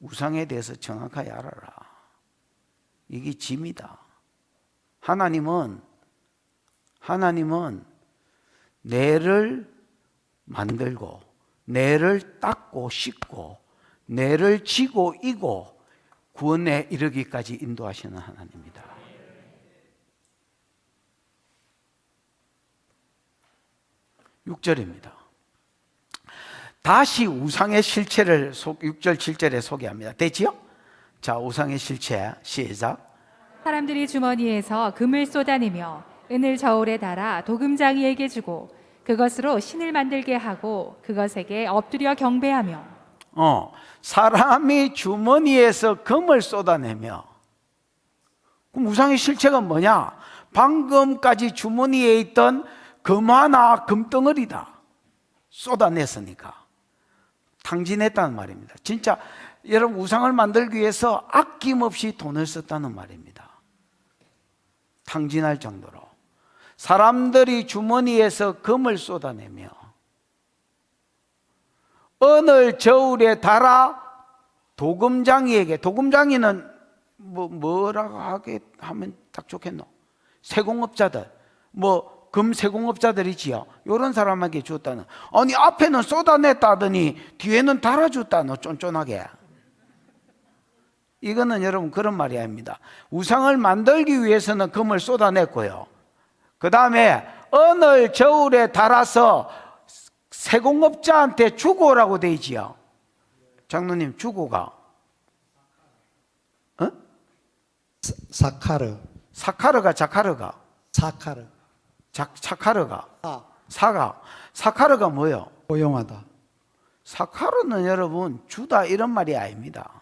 우상에 대해서 정확하게 알아라. 이게 짐이다. 하나님은 내를 만들고 뇌를 닦고 씻고 뇌를 지고 이고 구원에 이르기까지 인도하시는 하나님입니다. 6절입니다. 다시 우상의 실체를 6절 7절에 소개합니다. 됐지요? 자, 우상의 실체 시작. 사람들이 주머니에서 금을 쏟아내며 은을 저울에 달아 도금장이에게 주고 그것으로 신을 만들게 하고 그것에게 엎드려 경배하며. 사람이 주머니에서 금을 쏟아내며. 그럼 우상의 실체가 뭐냐? 방금까지 주머니에 있던 금 하나 금덩어리다. 쏟아냈으니까 탕진했다는 말입니다. 진짜 여러분 우상을 만들기 위해서 아낌없이 돈을 썼다는 말입니다. 탕진할 정도로 사람들이 주머니에서 금을 쏟아내며 은을 저울에 달아 도금장이에게, 도금장이는 뭐라고 하게 하면 딱 좋겠노? 세공업자들, 금 세공업자들이지요. 이런 사람에게 줬다는. 아니 앞에는 쏟아냈다 하더니 뒤에는 달아줬다노, 쫀쫀하게. 이거는 여러분 그런 말이 아닙니다. 우상을 만들기 위해서는 금을 쏟아냈고요, 그 다음에 은을 저울에 달아서 세공업자한테 주고라고 돼 있지요. 장로님, 주고가 사카르가 자카르가 사카르가 사카르가 뭐예요? 고용하다. 사카르는 여러분 주다 이런 말이 아닙니다.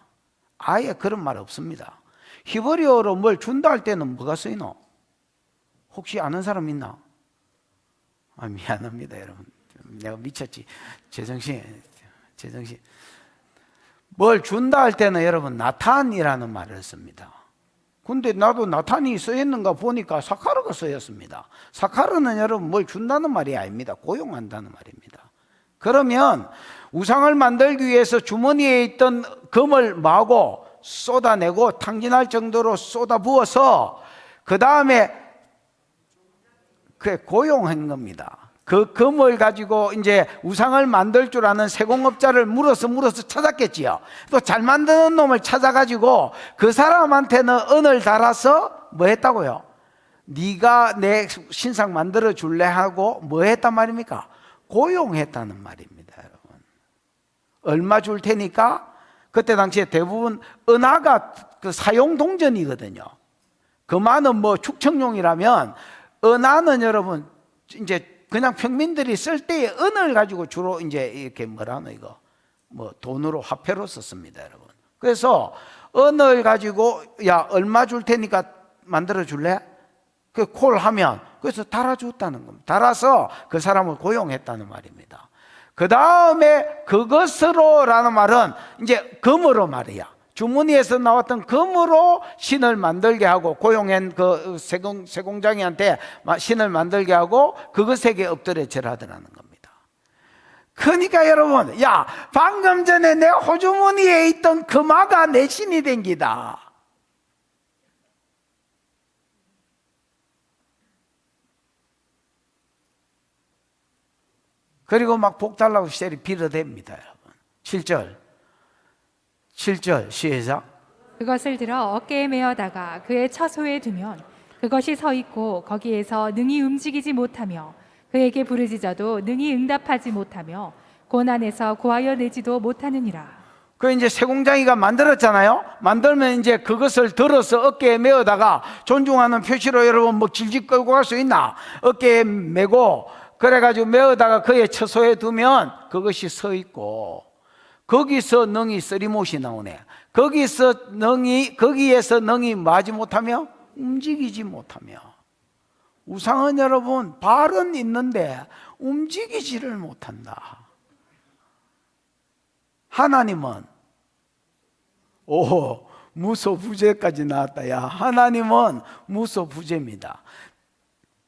아예 그런 말 없습니다. 히브리어로 뭘 준다 할 때는 뭐가 쓰이노? 혹시 아는 사람 있나? 미안합니다 여러분, 내가 미쳤지. 제정신. 뭘 준다 할 때는 여러분 나탄이라는 말을 씁니다. 근데 나도 나탄이 쓰였는가 보니까 사카르가 쓰였습니다. 사카르는 여러분 뭘 준다는 말이 아닙니다. 고용한다는 말입니다. 그러면 우상을 만들기 위해서 주머니에 있던 금을 마구 쏟아내고 탕진할 정도로 쏟아부어서 그 다음에 고용한 겁니다. 그 금을 가지고 이제 우상을 만들 줄 아는 세공업자를 물어서 찾았겠지요. 또 잘 만드는 놈을 찾아가지고 그 사람한테는 은을 달아서 뭐 했다고요? 네가 내 신상 만들어 줄래 하고 뭐 했단 말입니까? 고용했다는 말입니다. 여러분, 얼마 줄 테니까. 그때 당시에 대부분 은하가 그 사용동전이거든요. 금화는 축청용이라면 은하는 여러분 이제 그냥 평민들이 쓸 때의 은을 가지고 주로 이제 이렇게 돈으로 화폐로 썼습니다, 여러분. 그래서 은을 가지고 야 얼마 줄 테니까 만들어 줄래? 그 콜 하면 그래서 달아줬다는 겁니다. 달아서 그 사람을 고용했다는 말입니다. 그 다음에 그것으로라는 말은 이제 금으로 말이야. 주머니에서 나왔던 금으로 신을 만들게 하고 고용한 그 세공장이한테 신을 만들게 하고 그것에게 엎드려 절하더라는 겁니다. 그러니까 여러분, 야 방금 전에 내 호주머니에 있던 금화가 내 신이 된 기다. 그리고 막 복 달라고 시절이 빌어댑니다. 여러분 7절 시작. 그것을 들어 어깨에 메어다가 그의 처소에 두면 그것이 서 있고 거기에서 능히 움직이지 못하며 그에게 부르짖어도 능히 응답하지 못하며 고난에서 구하여 내지도 못하느니라. 그 이제 세공장이가 만들었잖아요. 만들면 이제 그것을 들어서 어깨에 메어다가 존중하는 표시로 여러분 질질 끌고 갈 수 있나? 어깨에 메고 그래가지고 메어다가 그의 처소에 두면 그것이 서 있고 거기서 능히 쓰리못이 나오네. 거기에서 능히 마지 못하며 움직이지 못하며. 우상은 여러분 발은 있는데 움직이지를 못한다. 하나님은 무소부재까지 나왔다. 야, 하나님은 무소부재입니다.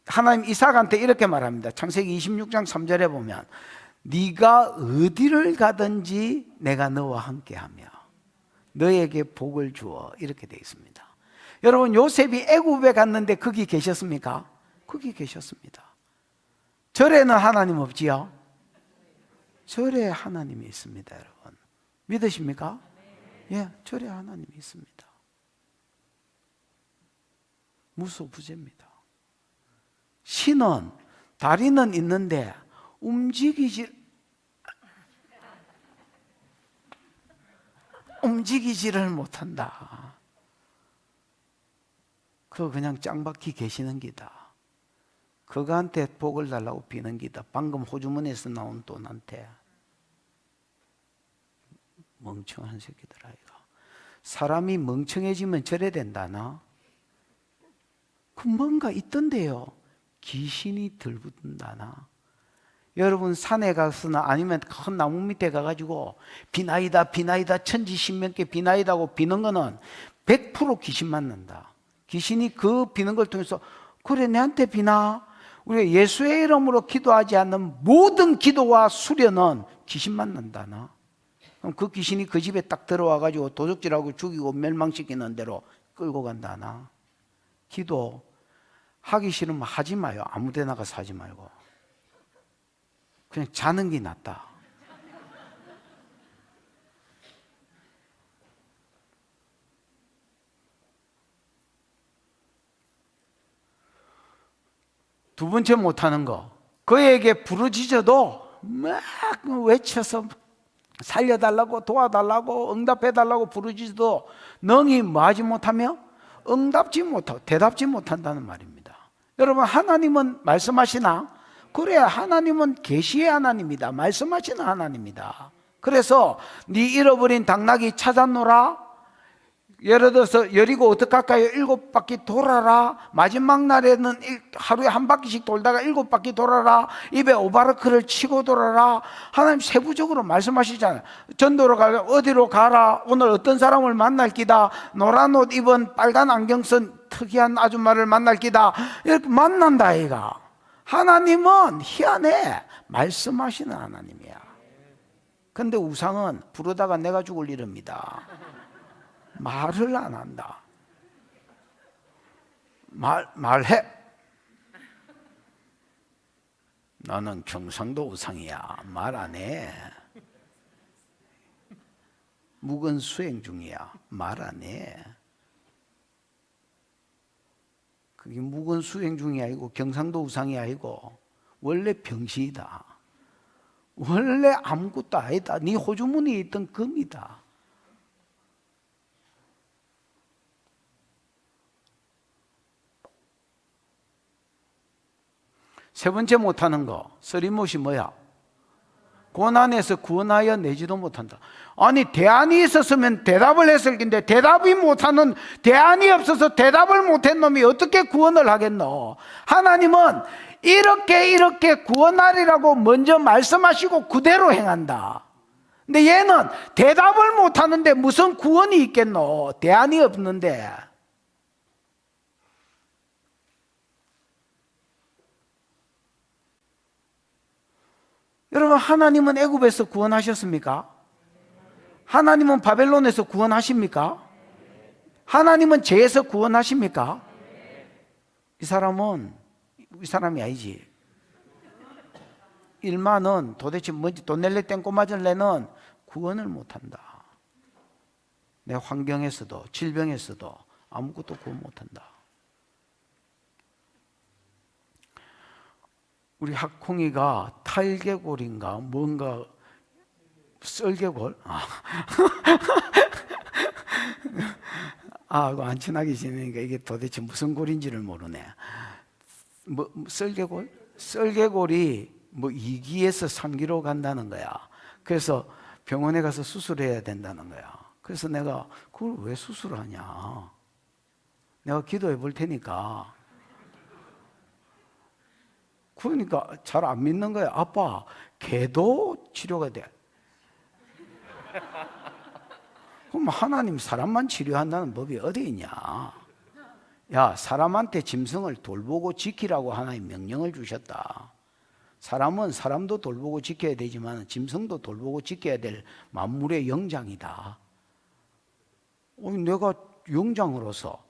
하나님 이삭한테 이렇게 말합니다. 창세기 26장 3절에 보면 네가 어디를 가든지 내가 너와 함께하며 너에게 복을 주어, 이렇게 되어 있습니다. 여러분 요셉이 애굽에 갔는데 거기 계셨습니까? 거기 계셨습니다. 절에는 하나님 없지요? 절에 하나님이 있습니다, 여러분. 믿으십니까? 예, 절에 하나님이 있습니다. 무소부재입니다. 신은 다리는 있는데 움직이지를 못한다. 그거 그냥 짱박히 계시는 기다. 그거한테 복을 달라고 비는 기다. 방금 호주머니에서 나온 돈한테. 멍청한 새끼들 아이가. 사람이 멍청해지면 저래 된다나? 그 뭔가 있던데요. 귀신이 들붙는다나? 여러분 산에 가서나 아니면 큰 나무 밑에 가가지고 비나이다 비나이다 천지신명께 비나이다고 비는 거는 100% 귀신 맞는다. 귀신이 그 비는 걸 통해서 그래 내한테 비나? 우리가 예수의 이름으로 기도하지 않는 모든 기도와 수련은 귀신 맞는다나? 그럼 그 귀신이 그 집에 딱 들어와가지고 도적질하고 죽이고 멸망시키는 대로 끌고 간다나? 기도 하기 싫으면 하지 마요. 아무 데나 가서 하지 말고 그냥 자는 게 낫다. 두 번째 못하는 거, 그에게 부르짖어도 막 외쳐서 살려달라고 도와달라고 응답해달라고 부르짖어도 능히 뭐하지 못하며 응답지 못하고 대답지 못한다는 말입니다. 여러분 하나님은 말씀하시나? 그래 하나님은 계시의 하나님이다. 말씀하시는 하나님이다. 그래서 네 잃어버린 당나귀 찾았노라. 예를 들어서 여리고 어떡할까요? 7바퀴 돌아라. 마지막 날에는 하루에 한 바퀴씩 돌다가 7바퀴 돌아라. 입에 오바르크를 치고 돌아라. 하나님 세부적으로 말씀하시잖아요. 전도로 가라. 어디로 가라. 오늘 어떤 사람을 만날 기다. 노란 옷 입은 빨간 안경 쓴 특이한 아줌마를 만날 기다. 이렇게 만난다 아이가. 하나님은 희한해. 말씀하시는 하나님이야. 근데 우상은 부르다가 내가 죽을 이릅니다. 말을 안 한다. 말해. 나는 경상도 우상이야. 말 안 해. 묵은 수행 중이야. 말 안 해. 그게 묵은 수행 중이 아니고 경상도 우상이 아니고 원래 병시이다. 원래 아무것도 아니다. 네 호주머니에 있던 금이다. 세 번째 못하는 거, 쓰리못이 뭐야? 고난에서 구원하여 내지도 못한다. 아니 대안이 있었으면 대답을 했을 텐데 대답이 못하는, 대안이 없어서 대답을 못한 놈이 어떻게 구원을 하겠노? 하나님은 이렇게 구원하리라고 먼저 말씀하시고 그대로 행한다. 근데 얘는 대답을 못하는데 무슨 구원이 있겠노? 대안이 없는데. 여러분 하나님은 애굽에서 구원하셨습니까? 하나님은 바벨론에서 구원하십니까? 하나님은 죄에서 구원하십니까? 이 사람이 아니지. 일만은 도대체 뭔지 돈 낼래 땡꼬 맞을래는 구원을 못한다. 내 환경에서도 질병에서도 아무것도 구원 못한다. 우리 학콩이가 탈개골인가 뭔가 썰개골? 그거 안 친하게 지내니까 이게 도대체 무슨 골인지를 모르네. 뭐 썰개골? 썰개골이 뭐 2기에서 3기로 간다는 거야. 그래서 병원에 가서 수술해야 된다는 거야. 그래서 내가 그걸 왜 수술하냐? 내가 기도해 볼 테니까. 그러니까 잘 안 믿는 거야. 아빠, 개도 치료가 돼. 그럼 하나님 사람만 치료한다는 법이 어디 있냐? 야, 사람한테 짐승을 돌보고 지키라고 하나님 명령을 주셨다. 사람은 사람도 돌보고 지켜야 되지만 짐승도 돌보고 지켜야 될 만물의 영장이다. 내가 영장으로서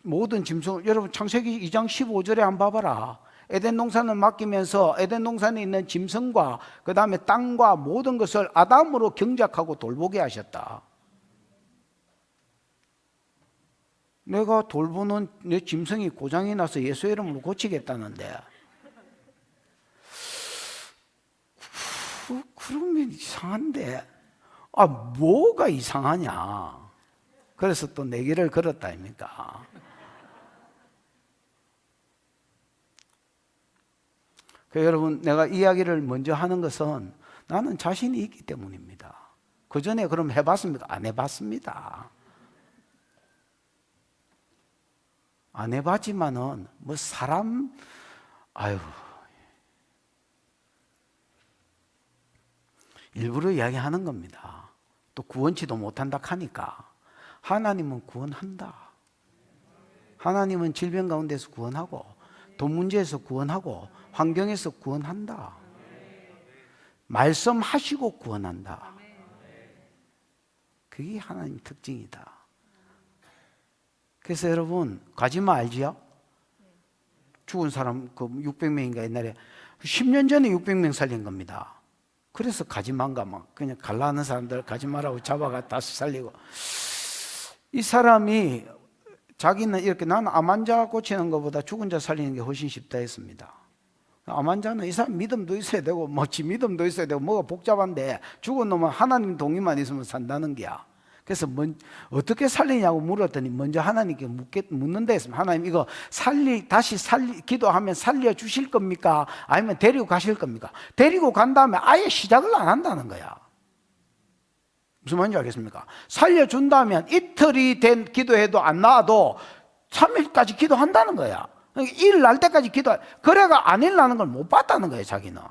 모든 짐승, 여러분 창세기 2장 15절에 한번 봐봐라. 에덴 동산을 맡기면서 에덴 동산에 있는 짐승과 그 다음에 땅과 모든 것을 아담으로 경작하고 돌보게 하셨다. 내가 돌보는 내 짐승이 고장이 나서 예수 이름으로 고치겠다는데 그러면 이상한데 뭐가 이상하냐. 그래서 또 내 길을 걸었다 아닙니까? 여러분, 내가 이야기를 먼저 하는 것은 나는 자신이 있기 때문입니다. 그 전에 그럼 해봤습니까? 안 해봤습니다. 안 해봤지만은 뭐 사람 일부러 이야기하는 겁니다. 또 구원치도 못한다 하니까. 하나님은 구원한다. 하나님은 질병 가운데서 구원하고 돈 문제에서 구원하고 환경에서 구원한다. 말씀하시고 구원한다. 그게 하나님 특징이다. 그래서 여러분, 가지마 알지요? 죽은 사람 그 600명인가 옛날에 10년 전에 600명 살린 겁니다. 그래서 가지마인가 막 그냥 갈라하는 사람들 가지마라고 잡아가 다시 살리고. 이 사람이 자기는 이렇게 나는 암 환자 고치는 것보다 죽은 자 살리는 게 훨씬 쉽다 했습니다. 암 환자는 이 사람 믿음도 있어야 되고 지 믿음도 있어야 되고 뭐가 복잡한데 죽은 놈은 하나님 동의만 있으면 산다는 게야. 그래서 어떻게 살리냐고 물었더니 먼저 하나님께 묻는다 했습니다. 하나님 이거 다시 기도하면 살려주실 겁니까? 아니면 데리고 가실 겁니까? 데리고 간 다음에 아예 시작을 안 한다는 거야. 무슨 말인지 알겠습니까? 살려준다면 이틀이 된 기도해도 안 나와도 3일까지 기도한다는 거야. 일 날 때까지 그래가 안 일나는 걸 못 봤다는 거예요, 자기는.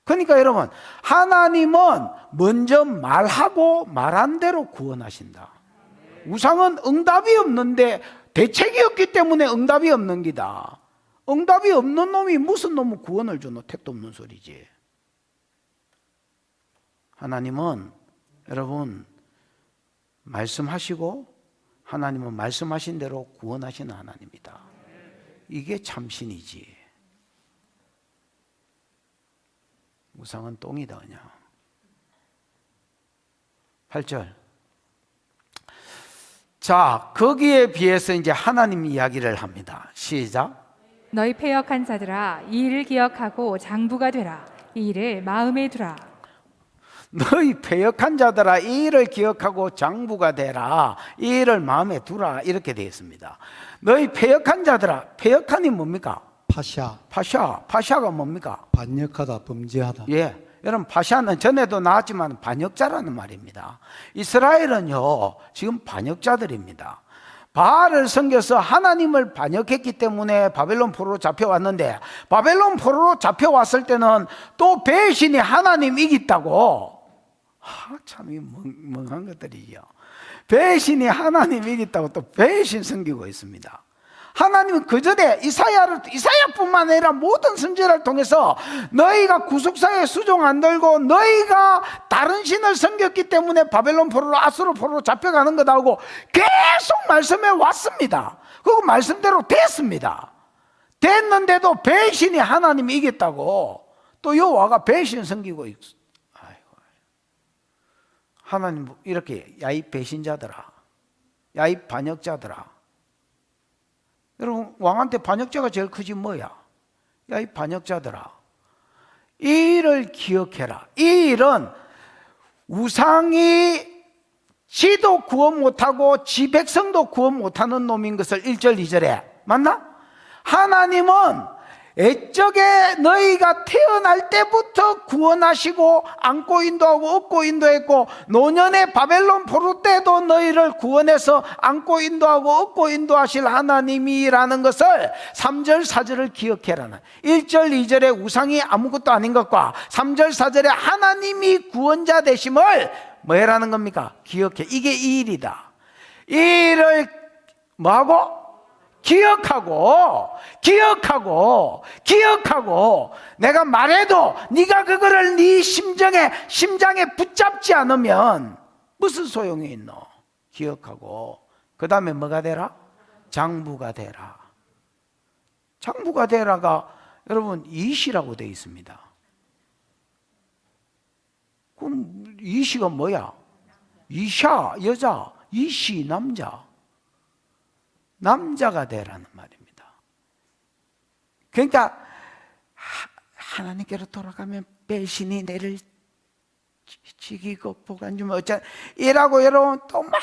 그러니까 여러분, 하나님은 먼저 말하고 말한 대로 구원하신다. 우상은 응답이 없는데 대책이 없기 때문에 응답이 없는 기다. 응답이 없는 놈이 무슨 놈은 구원을 주노? 택도 없는 소리지. 하나님은 여러분 말씀하시고 하나님은 말씀하신 대로 구원하시는 하나님이다. 이게 참신이지. 우상은 똥이다 그냥. 8절. 자, 거기에 비해서 이제 하나님 이야기를 합니다. 시작. 너희 패역한 자들아, 이 일을 기억하고 장부가 되라. 이 일을 마음에 두라. 너희 패역한 자들아, 이 일을 기억하고 장부가 되라. 이 일을 마음에 두라. 이렇게 되어 있습니다. 너희 패역한 자들아, 패역한이 뭡니까? 파샤가 뭡니까? 반역하다, 범죄하다. 예, 여러분 파샤는 전에도 나왔지만 반역자라는 말입니다. 이스라엘은요 지금 반역자들입니다. 바알을 섬겨서 하나님을 반역했기 때문에 바벨론 포로로 잡혀왔는데, 바벨론 포로로 잡혀왔을 때는 또 배신이 하나님 이겼다고. 참 이 멍한 것들이죠. 배신이 하나님 이겼다고 또 배신 섬기고 있습니다. 하나님은 그 전에 이사야뿐만 아니라 모든 선지자를 통해서 너희가 구속사에 수종 안 들고 너희가 다른 신을 섬겼기 때문에 바벨론 포로로 아수르 포로로 잡혀가는 거다고 계속 말씀해 왔습니다. 그거 말씀대로 됐습니다. 됐는데도 배신이 하나님이 이겼다고 또 여호와가 배신 섬기고 있어. 하나님 이렇게 야 이 배신자들아, 야 이 반역자들아. 여러분 왕한테 반역자가 제일 크지 뭐야? 야 이 반역자들아, 이 일을 기억해라. 이 일은 우상이 지도 구원 못하고 지 백성도 구원 못하는 놈인 것을 1절 2절에 맞나? 하나님은 애적에 너희가 태어날 때부터 구원하시고 안고 인도하고 업고 인도했고 노년의 바벨론 포로 때도 너희를 구원해서 안고 인도하고 업고 인도하실 하나님이라는 것을 3절 4절을 기억해라는, 1절 2절에 우상이 아무것도 아닌 것과 3절 4절에 하나님이 구원자 되심을 뭐 해라는 겁니까? 기억해. 이게 이 일이다. 이 일을 뭐하고? 기억하고 내가 말해도 네가 그거를 네 심장에 붙잡지 않으면 무슨 소용이 있노? 기억하고 그 다음에 뭐가 되라? 장부가 되라. 장부가 되라가 여러분 이시라고 되어 있습니다. 그럼 이시가 뭐야? 이샤 여자, 이시 남자. 남자가 되라는 말입니다. 그러니까 하나님께로 돌아가면 배신이 내를 지기고 복 안 주면 어쩌 이라고 여러분 또 막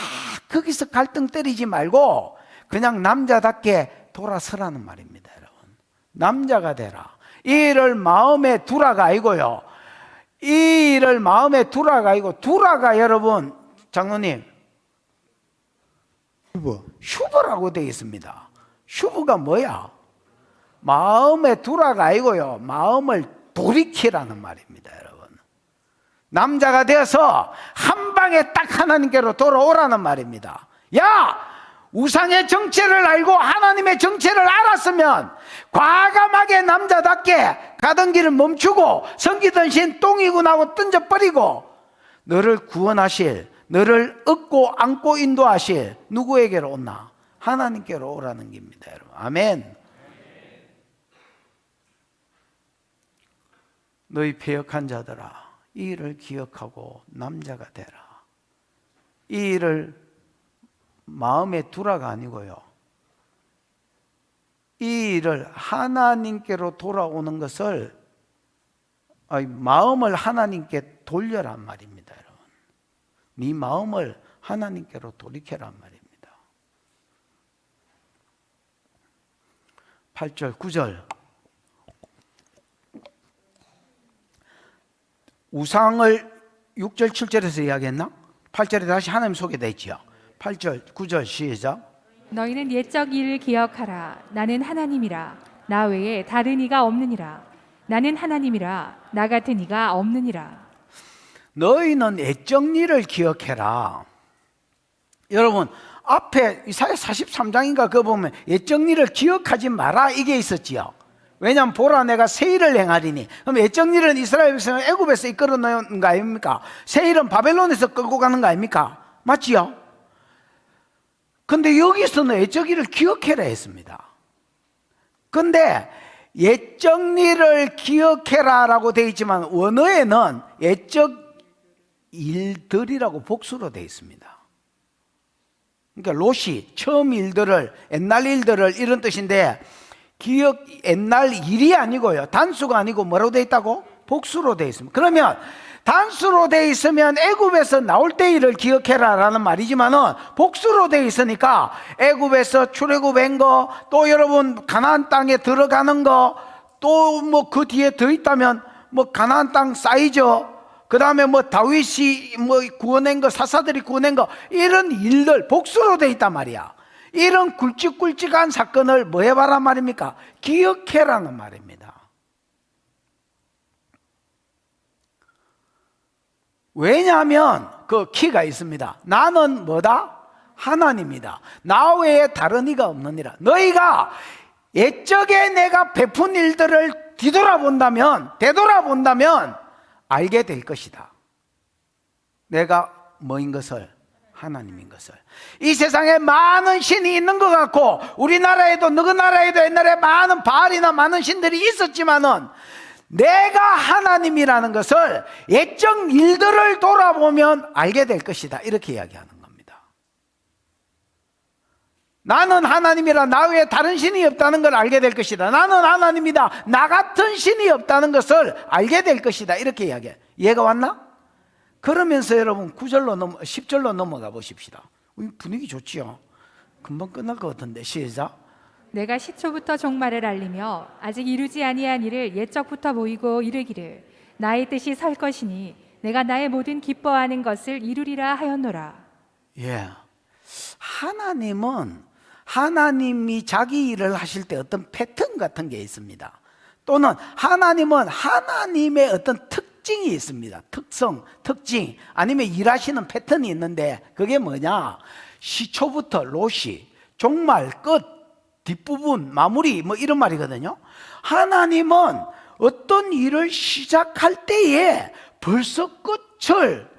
거기서 갈등 때리지 말고 그냥 남자답게 돌아서라는 말입니다. 여러분 남자가 되라. 이 일을 마음에 두라가 아니고요, 이 일을 마음에 두라가 아니고, 두라가 여러분 장로님 슈브라고 되어 있습니다. 슈브가 뭐야? 마음에 두라가 아니고요, 마음을 돌이키라는 말입니다. 여러분 남자가 되어서 한 방에 딱 하나님께로 돌아오라는 말입니다. 야, 우상의 정체를 알고 하나님의 정체를 알았으면 과감하게 남자답게 가던 길을 멈추고 섬기던 신 똥이구나 하고 던져버리고 너를 구원하실, 너를 얻고 안고 인도하실 누구에게로 오나? 하나님께로 오라는 겁니다. 여러분 아멘. 너희 패역한 자들아, 이 일을 기억하고 남자가 되라. 이 일을 마음에 두라가 아니고요, 이 일을 하나님께로 돌아오는 것을, 마음을 하나님께 돌려란 말입니다. 여러분 네 마음을 하나님께로 돌이켜란 말입니다. 8절 9절 우상을 6절 7절에서 이야기했나? 8절에 다시 하나님 소개되어 있지요. 8절 9절 시작. 너희는 옛적 일을 기억하라. 나는 하나님이라. 나 외에 다른 이가 없느니라. 나는 하나님이라. 나 같은 이가 없느니라. 너희는 옛적 일을 기억해라. 여러분 앞에 이사야 43장인가 그거 보면 옛적 일을 기억하지 마라 이게 있었지요. 왜냐하면 보라 내가 새 일을 행하리니. 그럼 옛적 일은 이스라엘 백성을 애굽에서 이끌어 놓은 거 아닙니까? 새 일은 바벨론에서 끌고 가는 거 아닙니까? 맞지요? 근데 여기서는 옛적 일을 기억해라 했습니다. 근데 옛적 일을 기억해라라고 되어 있지만 원어에는 옛적 일들이라고 복수로 되어 있습니다. 그러니까 롯이 처음 일들을, 옛날 일들을 이런 뜻인데, 기억, 옛날 일이 아니고요, 단수가 아니고 뭐라고 되어 있다고? 복수로 되어 있습니다. 그러면 단수로 되어 있으면 애굽에서 나올 때 일을 기억해라 라는 말이지만은 복수로 되어 있으니까 애굽에서 출애굽한 거, 또 여러분 가나안 땅에 들어가는 거, 또 뭐 그 뒤에 더 있다면 뭐 가나안 땅 사이즈, 그 다음에 뭐 다윗이 뭐 구원한 거, 사사들이 구원한 거, 이런 일들 복수로 되어 있단 말이야. 이런 굵직굵직한 사건을 뭐 해봐란 말입니까? 기억해라는 말입니다. 왜냐하면 그 키가 있습니다. 나는 뭐다? 하나님이다. 나 외에 다른 이가 없느니라. 너희가 옛적에 내가 베푼 일들을 되돌아본다면 알게 될 것이다. 내가 뭐인 것을? 하나님인 것을. 이 세상에 많은 신이 있는 것 같고, 우리나라에도 너그 나라에도 옛날에 많은 바알이나 많은 신들이 있었지만은 내가 하나님이라는 것을 옛적 일들을 돌아보면 알게 될 것이다. 이렇게 이야기하는 겁니다. 나는 하나님이라. 나 외에 다른 신이 없다는 걸 알게 될 것이다. 나는 하나님이다. 나 같은 신이 없다는 것을 알게 될 것이다. 이렇게 이야기해. 이해가 왔나? 그러면서 여러분 10절로 넘어가 보십시다. 분위기 좋지요? 금방 끝날 것 같은데. 시작. 내가 시초부터 종말을 알리며 아직 이루지 아니한 일을 옛적부터 보이고 이르기를 나의 뜻이 설 것이니 내가 나의 모든 기뻐하는 것을 이루리라 하였노라. 예. 하나님이 자기 일을 하실 때 어떤 패턴 같은 게 있습니다. 또는 하나님은 하나님의 어떤 특징이 있습니다. 특징, 아니면 일하시는 패턴이 있는데, 그게 뭐냐? 시초부터 롯이, 종말, 끝, 뒷부분, 마무리, 뭐 이런 말이거든요. 하나님은 어떤 일을 시작할 때에 벌써 끝을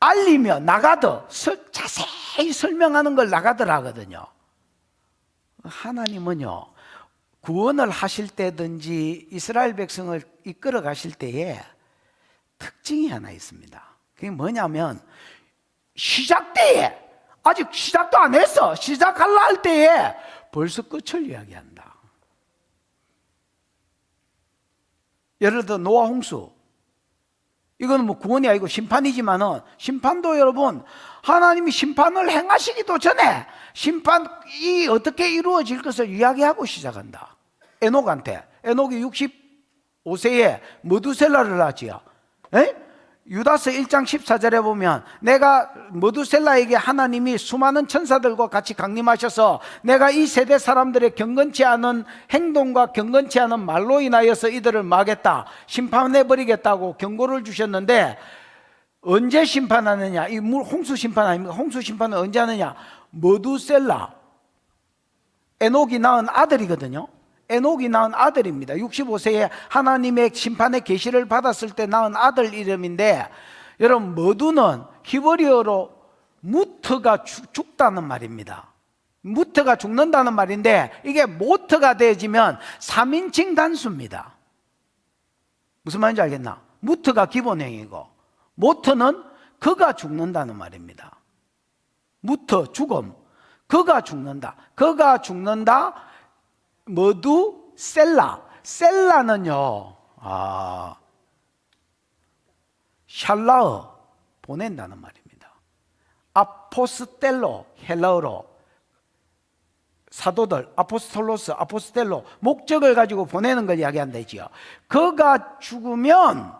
알리며 나가더 자세히 설명하는 걸 나가더라 하거든요. 하나님은요, 구원을 하실 때든지 이스라엘 백성을 이끌어 가실 때에 특징이 하나 있습니다. 그게 뭐냐면 시작 때에, 아직 시작도 안 했어, 시작할라 할 때에 벌써 끝을 이야기한다. 예를 들어 노아 홍수, 이거는 뭐 구원이 아니고 심판이지만은, 심판도 여러분 하나님이 심판을 행하시기도 전에 심판이 어떻게 이루어질 것을 이야기하고 시작한다. 에녹한테, 에녹이 65세에 머두셀라를 낳지요. 유다서 1장 14절에 보면 내가 머두셀라에게 하나님이 수많은 천사들과 같이 강림하셔서 내가 이 세대 사람들의 경건치 않은 행동과 경건치 않은 말로 인하여서 이들을 막겠다, 심판해버리겠다고 경고를 주셨는데, 언제 심판하느냐? 이 홍수 심판 아닙니까? 홍수 심판은 언제 하느냐? 머두셀라, 에녹이 낳은 아들이거든요. 에녹이 낳은 아들입니다. 65세에 하나님의 심판의 계시를 받았을 때 낳은 아들 이름인데, 여러분 머두는 히브리어로 무트가 죽다는 말입니다. 무트가 죽는다는 말인데, 이게 모트가 되어지면 3인칭 단수입니다. 무슨 말인지 알겠나? 무트가 기본형이고 모트는 그가 죽는다는 말입니다. 무트, 죽음, 그가 죽는다, 그가 죽는다. 머두셀라, 셀라는요, 샬라어, 보낸다는 말입니다. 아포스텔로, 헬라어로 사도들, 아포스톨로스, 아포스텔로, 목적을 가지고 보내는 걸 이야기한다지요. 그가 죽으면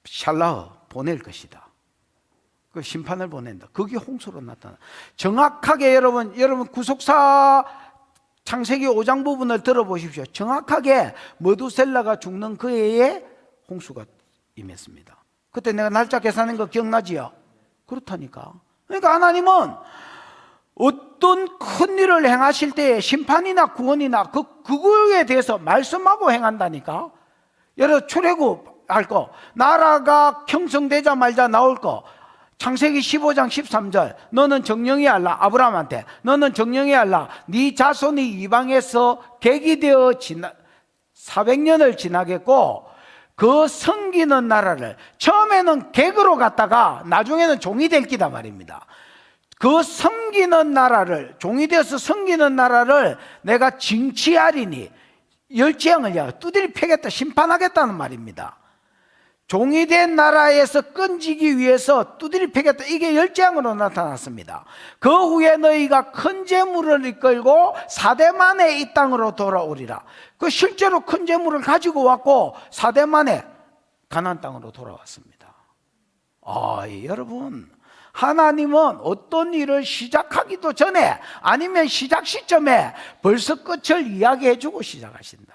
샬라어, 보낼 것이다. 그 심판을 보낸다. 그게 홍수로 나타나. 정확하게 여러분 구속사 창세기 5장 부분을 들어보십시오. 정확하게 머두셀라가 죽는 그 해에 홍수가 임했습니다. 그때 내가 날짜 계산한 거 기억나지요? 그렇다니까. 그러니까 하나님은 어떤 큰 일을 행하실 때에 심판이나 구원이나 그거에 대해서 말씀하고 행한다니까. 예를 들어 출애굽 할 거, 나라가 형성되자 말자 나올 거, 창세기 15장 13절, 너는 정령이 할라, 아브라함한테 너는 정령이 할라, 네 자손이 이방에서 객이 되어 400년을 지나겠고 그 섬기는 나라를, 처음에는 객으로 갔다가 나중에는 종이 될 기다 말입니다. 그 섬기는 나라를, 종이 되어서 섬기는 나라를 내가 징치하리니, 열재앙을 두드리 패겠다, 심판하겠다는 말입니다. 종이 된 나라에서 끈지기 위해서 두드리 패겠다, 이게 열재앙으로 나타났습니다. 그 후에 너희가 큰 재물을 이끌고 4대 만에 이 땅으로 돌아오리라. 그 실제로 큰 재물을 가지고 왔고 4대 만에 가나안 땅으로 돌아왔습니다. 여러분, 하나님은 어떤 일을 시작하기도 전에, 아니면 시작 시점에 벌써 끝을 이야기해 주고 시작하신다.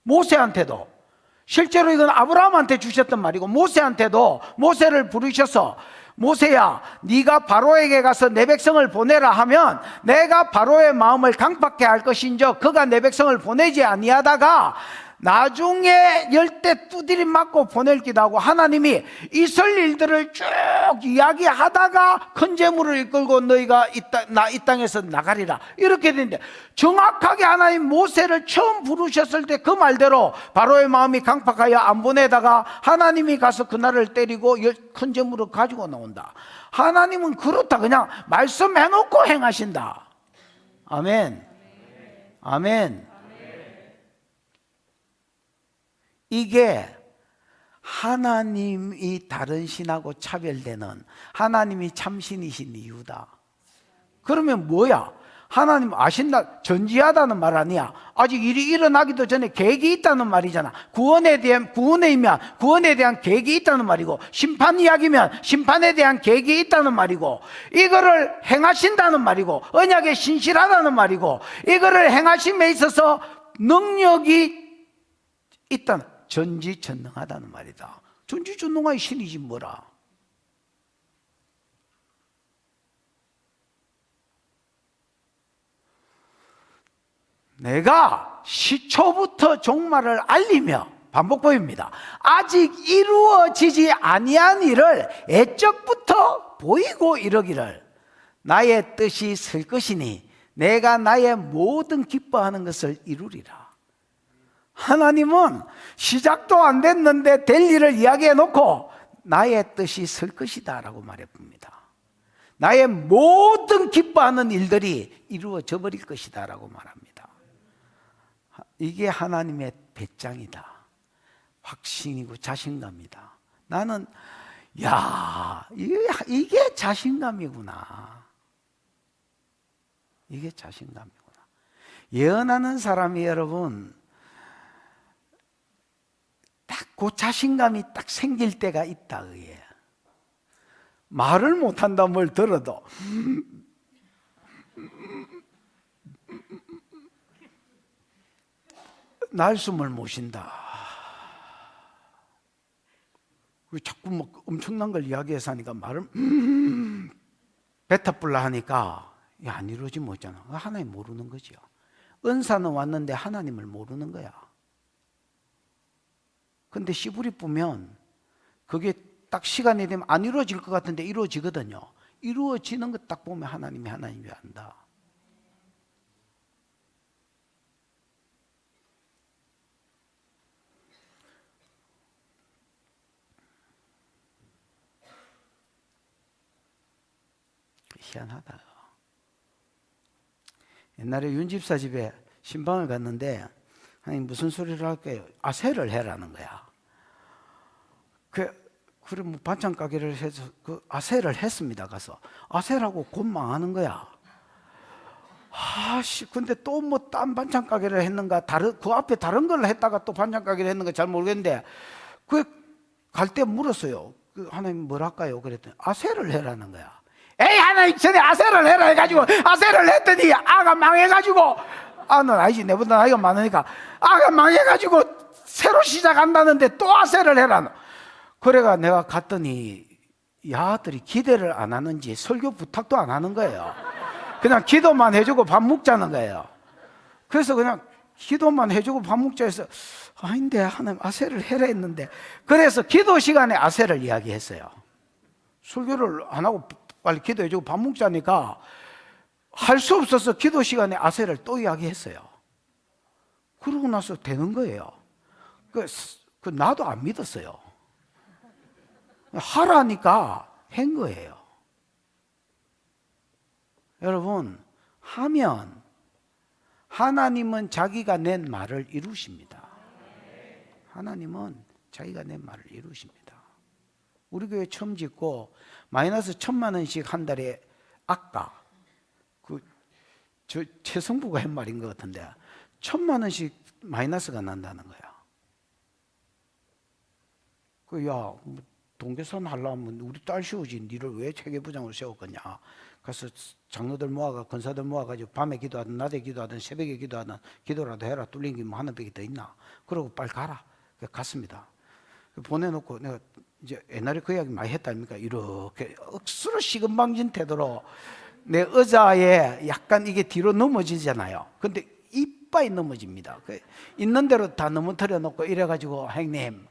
모세한테도, 실제로 이건 아브라함한테 주셨던 말이고, 모세한테도, 모세를 부르셔서 모세야, 네가 바로에게 가서 내 백성을 보내라 하면 내가 바로의 마음을 강팍케 할 것인저 그가 내 백성을 보내지 아니하다가 나중에 열대 두드림 맞고 보낼 기도 하고, 하나님이 있을 일들을 쭉 이야기하다가 큰 재물을 이끌고 너희가 이 땅에서 나가리라, 이렇게 되는데, 정확하게 하나님 모세를 처음 부르셨을 때 그 말대로 바로의 마음이 강팍하여 안 보내다가 하나님이 가서 그날을 때리고 큰 재물을 가지고 나온다. 하나님은 그렇다, 그냥 말씀해놓고 행하신다. 아멘, 아멘. 이게 하나님이 다른 신하고 차별되는, 하나님이 참신이신 이유다. 그러면 뭐야? 하나님 아신다, 전지하다는 말 아니야. 아직 일이 일어나기도 전에 계획이 있다는 말이잖아. 구원에 대한 계획이 있다는 말이고, 심판 이야기면 심판에 대한 계획이 있다는 말이고, 이거를 행하신다는 말이고, 언약에 신실하다는 말이고, 이거를 행하심에 있어서 능력이 있다는, 전지전능하다는 말이다. 전지전능한 신이지 뭐라. 내가 시초부터 종말을 알리며, 반복법입니다, 아직 이루어지지 아니한 일을 애적부터 보이고 이러기를 나의 뜻이 쓸 것이니 내가 나의 모든 기뻐하는 것을 이루리라. 하나님은 시작도 안 됐는데 될 일을 이야기해 놓고 나의 뜻이 설 것이다 라고 말해봅니다. 나의 모든 기뻐하는 일들이 이루어져 버릴 것이다 라고 말합니다. 이게 하나님의 배짱이다, 확신이고 자신감이다. 나는 야, 이게 자신감이구나. 이게 자신감이구나. 예언하는 사람이 여러분 딱 그 자신감이 딱 생길 때가 있다. 그게 말을 못한다 뭘 들어도 날숨을 못 쉰다. 자꾸 뭐 엄청난 걸 이야기해서 하니까 말을 뱉어불라 하니까 안 이루어지면 뭐잖아. 하나님 모르는 거죠. 은사는 왔는데 하나님을 모르는 거야. 근데 씨부리 뿌면 그게 딱 시간이 되면 안 이루어질 것 같은데 이루어지거든요. 이루어지는 것 딱 보면 하나님이 안다. 희한하다. 옛날에 윤집사 집에 신방을 갔는데 하나님 무슨 소리를 할까요? 아세를 해라는 거야. 그럼 뭐 반찬 가게를 해서 그 아세를 했습니다. 가서 아세라고 곧 망하는 거야. 근데 또 뭐 딴 반찬 가게를 했는가 그 앞에 다른 걸 했다가 또 반찬 가게를 했는가 잘 모르겠는데 갈 때 물었어요. 하나님 뭘 할까요? 그랬더니 아세를 해라는 거야. 에이 하나님 전에 아세를 해라 해가지고 아세를 했더니 아가 망해가지고 아는 아니지 내보다 나이가 많으니까 아가 망해가지고 새로 시작한다는데 또 아세를 해라. 그래가 내가 갔더니 야들이 기대를 안 하는지 설교 부탁도 안 하는 거예요. 그냥 기도만 해주고 밥 먹자는 거예요. 그래서 그냥 기도만 해주고 밥 먹자 해서 아닌데 하나님 아세를 해라 했는데 그래서 기도 시간에 아세를 이야기했어요. 설교를 안 하고 빨리 기도해주고 밥 먹자니까 할 수 없어서 기도 시간에 아세를 또 이야기했어요. 그러고 나서 되는 거예요. 나도 안 믿었어요. 하라니까 한 거예요. 여러분, 하면 하나님은 자기가 낸 말을 이루십니다. 하나님은 자기가 낸 말을 이루십니다. 우리 교회 처음 짓고 마이너스 1,000만 원씩 한 달에 아까 저 최성부가 한 말인 것 같은데 1,000만 원씩 마이너스가 난다는 거야. 야, 동계산 하려면 우리 딸 시우지 니를 왜 체계부장으로 세웠겠냐. 그래서 장로들 모아가 권사들 모아가지고 밤에 기도하든 낮에 기도하든 새벽에 기도하든 기도라도 해라. 뚫린 게 뭐 하는 벽이 더 있나. 그러고 빨리 가라. 갔습니다. 보내놓고 내가 이제 옛날에 그 이야기 많이 했다 아닙니까? 이렇게 억수로 시금방진 태도로 내 의자에 약간 이게 뒤로 넘어지잖아요. 근데 이빨이 넘어집니다. 있는 대로 다 넘어뜨려 놓고 이래가지고 형님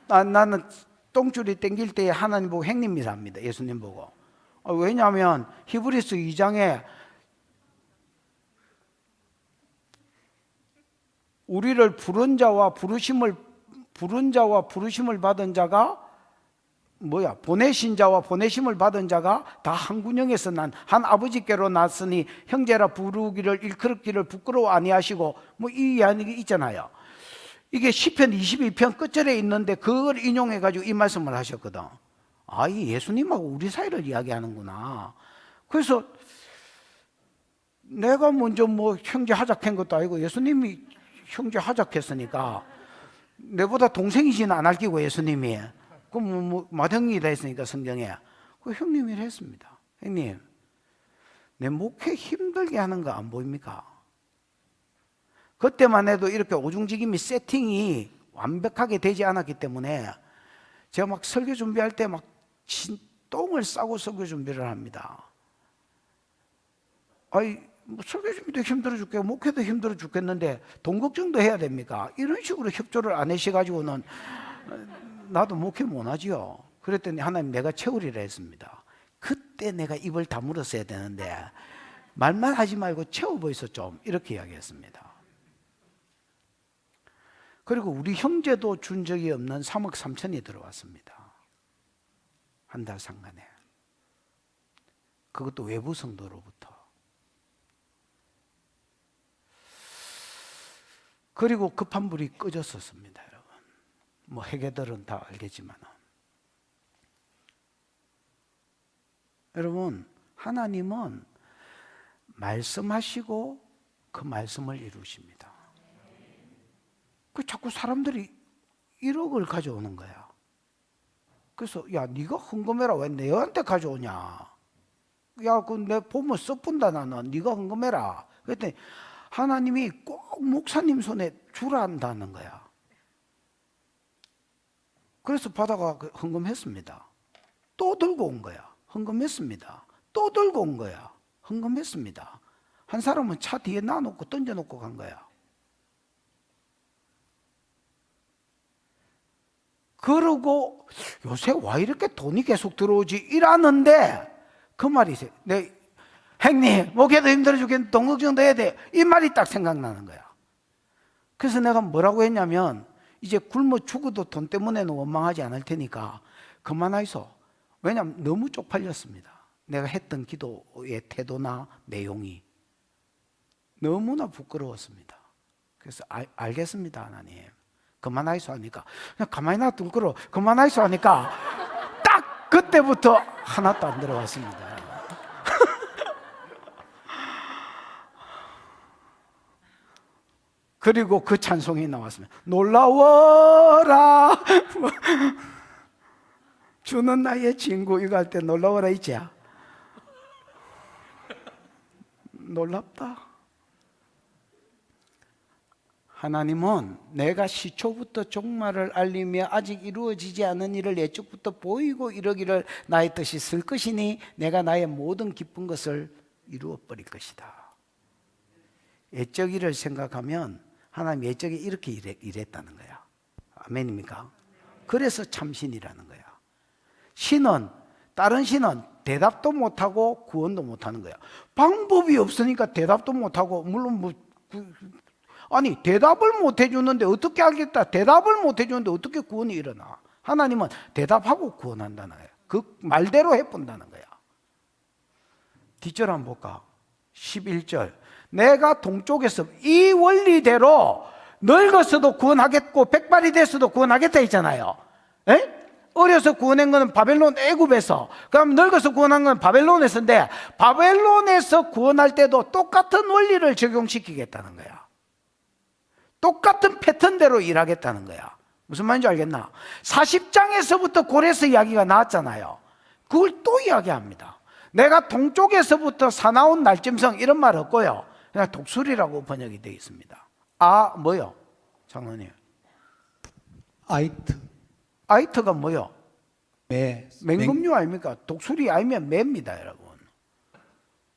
나는 똥줄이 땡길 때 하나님 보고 형님이라 합니다. 예수님 보고. 왜냐하면 히브리서 2장에 우리를 부른 자와 부르심을 받은 자가 보내신 자와 보내심을 받은 자가 다 한 군영에서 난 한 아버지께로 났으니 형제라 부르기를 일컬었기를 부끄러워 아니하시고 이 이야기 있잖아요. 이게 시편 22편 끝절에 있는데 그걸 인용해 가지고 이 말씀을 하셨거든. 이 예수님하고 우리 사이를 이야기하는구나. 그래서 내가 먼저 형제 하작한 것도 아니고 예수님이 형제 하작했으니까 내보다 동생이지는 안 할기고 예수님이 그럼 맏형이다 했으니까 성경에 그 형님이라 했습니다. 형님, 내 목회 힘들게 하는 거 안 보입니까? 그때만 해도 이렇게 오중지김이 세팅이 완벽하게 되지 않았기 때문에 제가 막 설교 준비할 때 막 똥을 싸고 설교 준비를 합니다. 설교 준비도 힘들어 죽겠고 목회도 힘들어 죽겠는데 돈 걱정도 해야 됩니까? 이런 식으로 협조를 안 하셔가지고는 나도 목회 못하지요. 그랬더니 하나님 내가 채우리라 했습니다. 그때 그때 내가 입을 다물었어야 되는데 말만 하지 말고 채워보이소 좀, 이렇게 이야기했습니다. 그리고 우리 형제도 준 적이 없는 3억 3천이 들어왔습니다. 한 달 상간에. 그것도 외부 성도로부터. 그리고 급한 불이 꺼졌었습니다, 여러분. 뭐 회계들은 다 알겠지만. 여러분, 하나님은 말씀하시고 그 말씀을 이루십니다. 그 자꾸 사람들이 1억을 가져오는 거야. 그래서 야, 네가 헌금해라, 왜 내한테 가져오냐? 야, 그 내 보면 써본다 나는. 네가 헌금해라. 그랬더니 하나님이 꼭 목사님 손에 주라 한다는 거야. 그래서 바다가 헌금했습니다. 또 들고 온 거야. 헌금했습니다. 또 들고 온 거야. 헌금했습니다. 한 사람은 차 뒤에 놔놓고 던져놓고 간 거야. 그러고 요새 와 이렇게 돈이 계속 들어오지 이러는데 그 말이 있어요. 내 형님, 목회도 힘들어 죽겠는데 돈 걱정도 해야 돼. 이 말이 딱 생각나는 거야. 그래서 내가 뭐라고 했냐면, 이제 굶어 죽어도 돈 때문에는 원망하지 않을 테니까 그만하이소. 왜냐하면 너무 쪽팔렸습니다. 내가 했던 기도의 태도나 내용이 너무나 부끄러웠습니다. 그래서 알겠습니다, 하나님. 그만하이소 하니까 그냥 가만히 놔둘 거로 그만하이소 하니까 딱 그때부터 하나도 안 들어왔습니다. 그리고 그 찬송이 나왔습니다. 놀라워라 주는 나의 친구, 이거 할 때 놀라워라 있지? 놀랍다. 하나님은 내가 시초부터 종말을 알리며 아직 이루어지지 않은 일을 예측부터 보이고 이러기를 나의 뜻이 쓸 것이니 내가 나의 모든 기쁜 것을 이루어 버릴 것이다. 예적일을 생각하면 하나님 예적이 이렇게 일했다는 거야. 아멘입니까? 그래서 참신이라는 거야. 신은, 다른 신은 대답도 못하고 구원도 못하는 거야. 방법이 없으니까 대답도 못하고, 물론 아니 대답을 못 해주는데 어떻게 하겠다. 대답을 못 해주는데 어떻게 구원이 일어나. 하나님은 대답하고 구원한다는 거야. 그 말대로 해본다는 거야. 뒷절 한번 볼까? 11절. 내가 동쪽에서 이 원리대로 늙어서도 구원하겠고 백발이 돼서도 구원하겠다 했잖아요. 에? 어려서 구원한 거는 바벨론 애굽에서, 그럼 늙어서 구원한 건 바벨론에서인데 바벨론에서 구원할 때도 똑같은 원리를 적용시키겠다는 거야. 똑같은 패턴대로 일하겠다는 거야. 무슨 말인지 알겠나? 40장에서부터 고레스 이야기가 나왔잖아요. 그걸 또 이야기합니다. 내가 동쪽에서부터 사나운 날짐승, 이런 말 없고요, 그냥 독수리라고 번역이 되어 있습니다. 아, 뭐요? 장로님. 아이트가 뭐요? 맹금류 아닙니까? 독수리 아니면 매입니다, 여러분.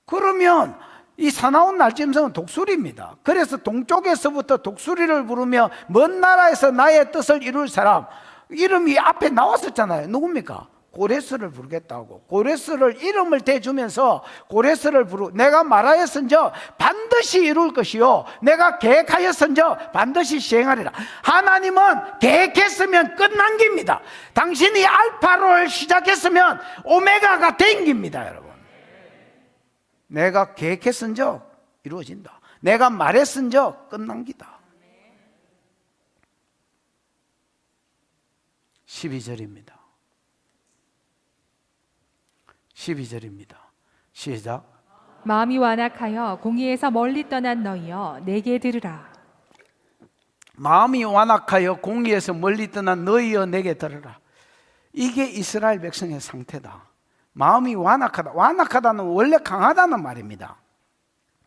그러면 이 사나운 날짐승은 독수리입니다. 그래서 동쪽에서부터 독수리를 부르며 먼 나라에서 나의 뜻을 이룰 사람, 이름이 앞에 나왔었잖아요. 누굽니까? 고레스를 부르겠다고. 고레스를 이름을 대주면서 고레스를 내가 말하였은저 반드시 이룰 것이요 내가 계획하였은저 반드시 시행하리라. 하나님은 계획했으면 끝난 겁니다. 당신이 알파를 시작했으면 오메가가 된 겁니다, 여러분. 내가 계획했은적 이루어진다. 내가 말했은적 끝난 기다. 12절입니다. 12절입니다. 시작. 마음이 완악하여 공의에서 멀리 떠난 너희여 내게 들으라. 마음이 완악하여 공의에서 멀리 떠난 너희여 내게 들으라. 이게 이스라엘 백성의 상태다. 마음이 완악하다. 완악하다는 원래 강하다는 말입니다.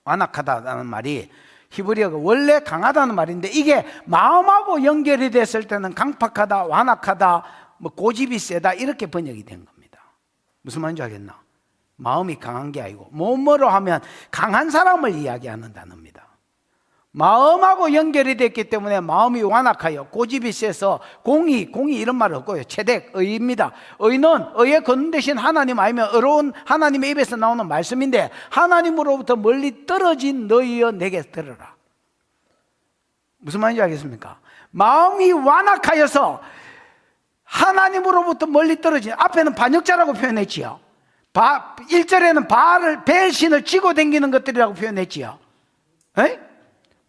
완악하다는 말이 히브리어가 원래 강하다는 말인데, 이게 마음하고 연결이 됐을 때는 강팍하다, 완악하다, 뭐 고집이 세다, 이렇게 번역이 된 겁니다. 무슨 말인지 알겠나? 마음이 강한 게 아니고, 뭐뭐로 하면 강한 사람을 이야기하는 단어입니다. 마음하고 연결이 됐기 때문에 마음이 완악하여 고집이 세서 공의 이런 말 없고요. 체득, 의입니다. 의는 의에 걷는 대신 하나님 아니면 의로운 하나님의 입에서 나오는 말씀인데, 하나님으로부터 멀리 떨어진 너희여 내게 들으라. 무슨 말인지 알겠습니까? 마음이 완악하여서 하나님으로부터 멀리 떨어진, 앞에는 반역자라고 표현했지요. 1절에는 벨신을 쥐고 다니는 것들이라고 표현했지요. 에?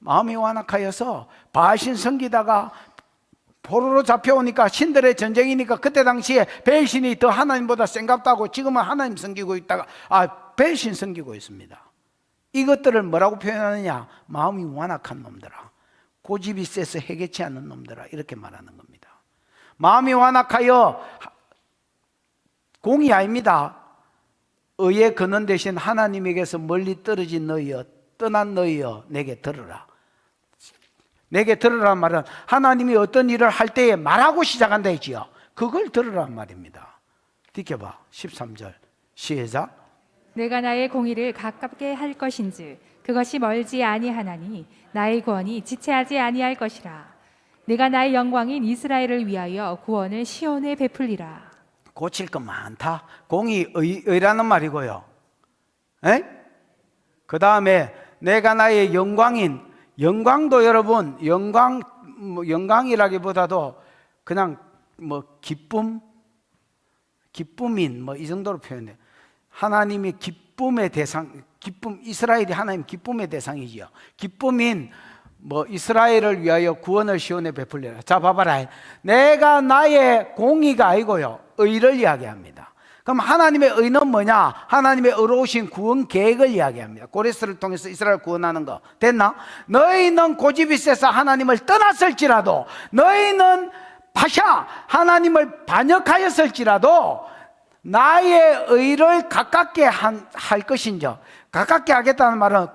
마음이 완악하여서 바알신 섬기다가 포로로 잡혀오니까 신들의 전쟁이니까 그때 당시에 벨신이 더 하나님보다 센갑다고 지금은 하나님 섬기고 있다가 벨신 섬기고 있습니다. 이것들을 뭐라고 표현하느냐? 마음이 완악한 놈들아, 고집이 세서 해결치 않는 놈들아, 이렇게 말하는 겁니다. 마음이 완악하여 공이 아닙니다. 의에 걷는 대신 하나님에게서 멀리 떨어진 너희여, 떠난 너희여 내게 들으라. 내게 들으라는 말은 하나님이 어떤 일을 할 때에 말하고 시작한다 했지요. 그걸 들으란 말입니다. 뒤켜봐 13절 시작. 내가 나의 공의를 가깝게 할 것인즉 그것이 멀지 아니하나니 나의 구원이 지체하지 아니할 것이라. 내가 나의 영광인 이스라엘을 위하여 구원을 시온에 베풀리라. 고칠 것 많다. 공의 의라는 말이고요. 그 다음에 내가 나의 영광인, 영광도 여러분 영광이라기보다도 그냥 기쁨인 이 정도로 표현해. 하나님이 기쁨의 대상, 이스라엘이 하나님 기쁨의 대상이지요. 기쁨인 이스라엘을 위하여 구원을 시온에 베풀리라. 자 봐봐라, 내가 나의 공의가 아니고요 의를 이야기합니다. 그럼 하나님의 의는 뭐냐? 하나님의 의로우신 구원 계획을 이야기합니다. 고레스를 통해서 이스라엘 구원하는 거 됐나? 너희는 고집이 세서 하나님을 떠났을지라도, 너희는 파샤 하나님을 반역하였을지라도 나의 의를 가깝게 할 것인즉, 가깝게 하겠다는 말은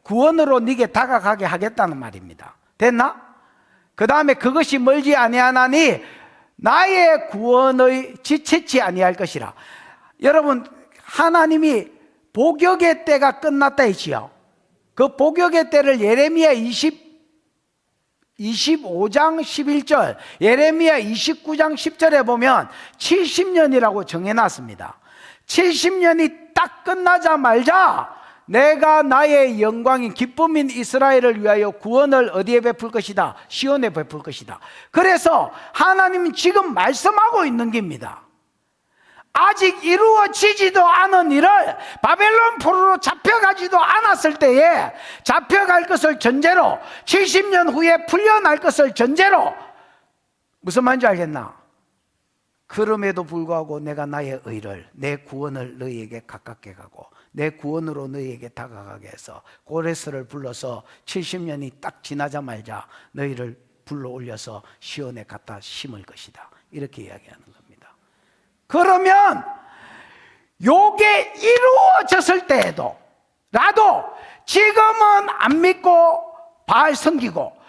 구원으로 네게 다가가게 하겠다는 말입니다. 됐나? 그 다음에 그것이 멀지 아니하나니 나의 구원의 지체치 아니할 것이라. 여러분, 하나님이 복역의 때가 끝났다 했지요. 그 복역의 때를 예레미야 25장 11절, 예레미야 29장 10절에 보면 70년이라고 정해놨습니다. 70년이 딱 끝나자마자 내가 나의 영광인 기쁨인 이스라엘을 위하여 구원을 어디에 베풀 것이다? 시온에 베풀 것이다. 그래서 하나님은 지금 말씀하고 있는 겁니다. 아직 이루어지지도 않은 일을 바벨론 포로로 잡혀가지도 않았을 때에 잡혀갈 것을 전제로, 70년 후에 풀려날 것을 전제로, 무슨 말인지 알겠나? 그럼에도 불구하고 내가 나의 의를, 내 구원을 너희에게 가깝게 가고 내 구원으로 너희에게 다가가게 해서 고레스를 불러서 70년이 딱 지나자마자 너희를 불러 올려서 시온에 갖다 심을 것이다. 이렇게 이야기하는 겁니다. 그러면 요게 이루어졌을 때에도 나도 지금은 안 믿고 바알 섬기고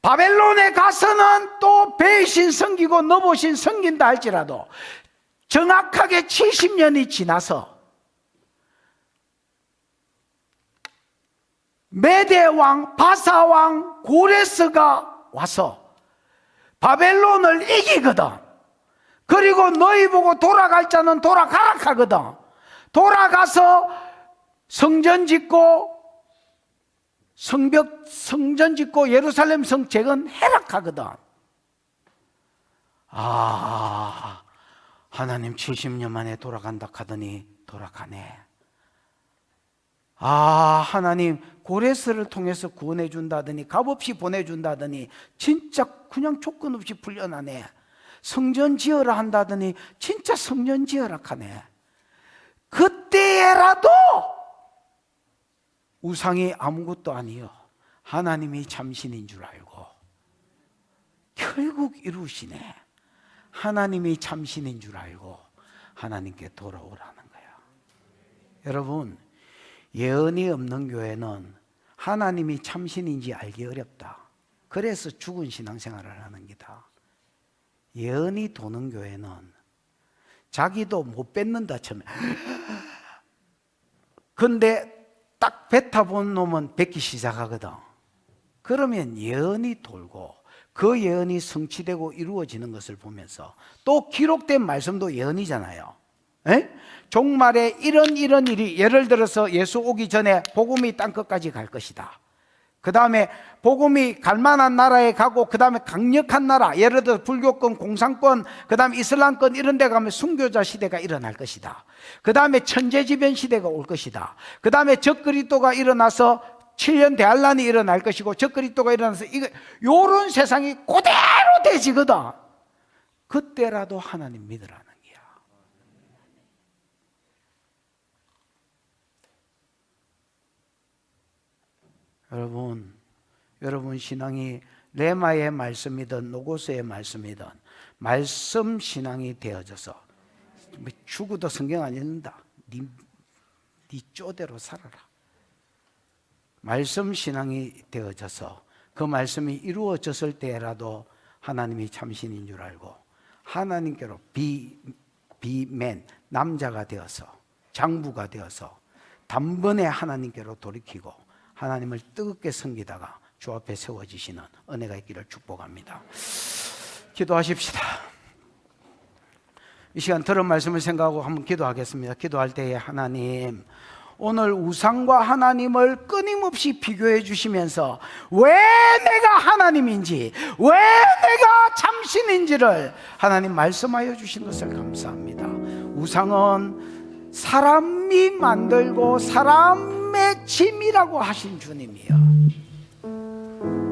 바벨론에 가서는 또 배신 섬기고 너보신 섬긴다 할지라도 정확하게 70년이 지나서 메대왕, 바사왕, 고레스가 와서 바벨론을 이기거든. 그리고 너희 보고 돌아갈 자는 돌아가라 하거든. 돌아가서 성전 짓고 성전 짓고 예루살렘 성 재건해라 하거든. 하나님 70년 만에 돌아간다 하더니 돌아가네. 하나님 고레스를 통해서 구원해 준다더니 값없이 보내준다더니 진짜 그냥 조건 없이 풀려나네. 성전 지어라 한다더니 진짜 성전 지어라 하네. 그때라도 우상이 아무것도 아니요 하나님이 참신인 줄 알고 결국 이루시네. 하나님이 참신인 줄 알고 하나님께 돌아오라는 거야. 여러분, 예언이 없는 교회는 하나님이 참신인지 알기 어렵다. 그래서 죽은 신앙생활을 하는 기다. 예언이 도는 교회는 자기도 못 뱉는다 처음에. 근데 딱 뱉어본 놈은 뱉기 시작하거든. 그러면 예언이 돌고 그 예언이 성취되고 이루어지는 것을 보면서 또 기록된 말씀도 예언이잖아요. 에? 종말에 이런 일이, 예를 들어서 예수 오기 전에 복음이 땅끝까지 갈 것이다. 그 다음에 복음이 갈 만한 나라에 가고, 그 다음에 강력한 나라, 예를 들어 불교권, 공산권, 그 다음에 이슬람권 이런 데 가면 순교자 시대가 일어날 것이다. 그 다음에 천재지변 시대가 올 것이다. 그 다음에 적그리스도가 일어나서 7년 대환란이 일어날 것이고, 적그리스도가 일어나서 요런 세상이 그대로 되지거든. 그때라도 하나님 믿으라는 거야. 여러분 신앙이 레마의 말씀이든 노고스의 말씀이든 말씀 신앙이 되어져서, 죽어도 성경 안 읽는다. 네 쪼대로 살아라. 말씀 신앙이 되어져서 그 말씀이 이루어졌을 때라도 하나님이 참신인 줄 알고, 하나님께로 비맨 남자가 되어서, 장부가 되어서 단번에 하나님께로 돌이키고 하나님을 뜨겁게 섬기다가 주 앞에 세워지시는 은혜가 있기를 축복합니다. 기도하십시다. 이 시간 들은 말씀을 생각하고 한번 기도하겠습니다. 기도할 때에 하나님, 오늘 우상과 하나님을 끊임없이 비교해 주시면서 왜 내가 하나님인지, 왜 내가 참신인지를 하나님 말씀하여 주신 것을 감사합니다. 우상은 사람이 만들고 사람의 짐이라고 하신 주님이요,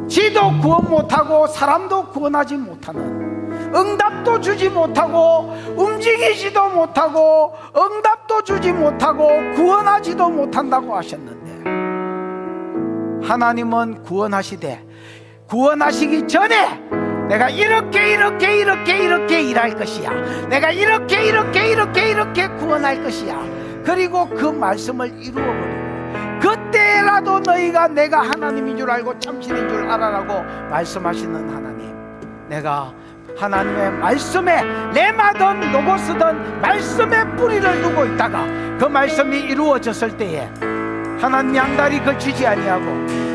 지도 구원 못하고 사람도 구원하지 못하는, 응답도 주지 못하고 움직이지도 못하고 응답도 주지 못하고 구원하지도 못한다고 하셨는데, 하나님은 구원하시되 구원하시기 전에 내가 이렇게 일할 것이야, 내가 이렇게 구원할 것이야, 그리고 그 말씀을 이루어버리고 그때라도 너희가 내가 하나님인 줄 알고 참신인 줄 알아라고 말씀하시는 하나님, 내가 하나님의 말씀에 레마든 노고스든 말씀의 뿌리를 두고 있다가 그 말씀이 이루어졌을 때에 하나님 양다리 걸치지 아니하고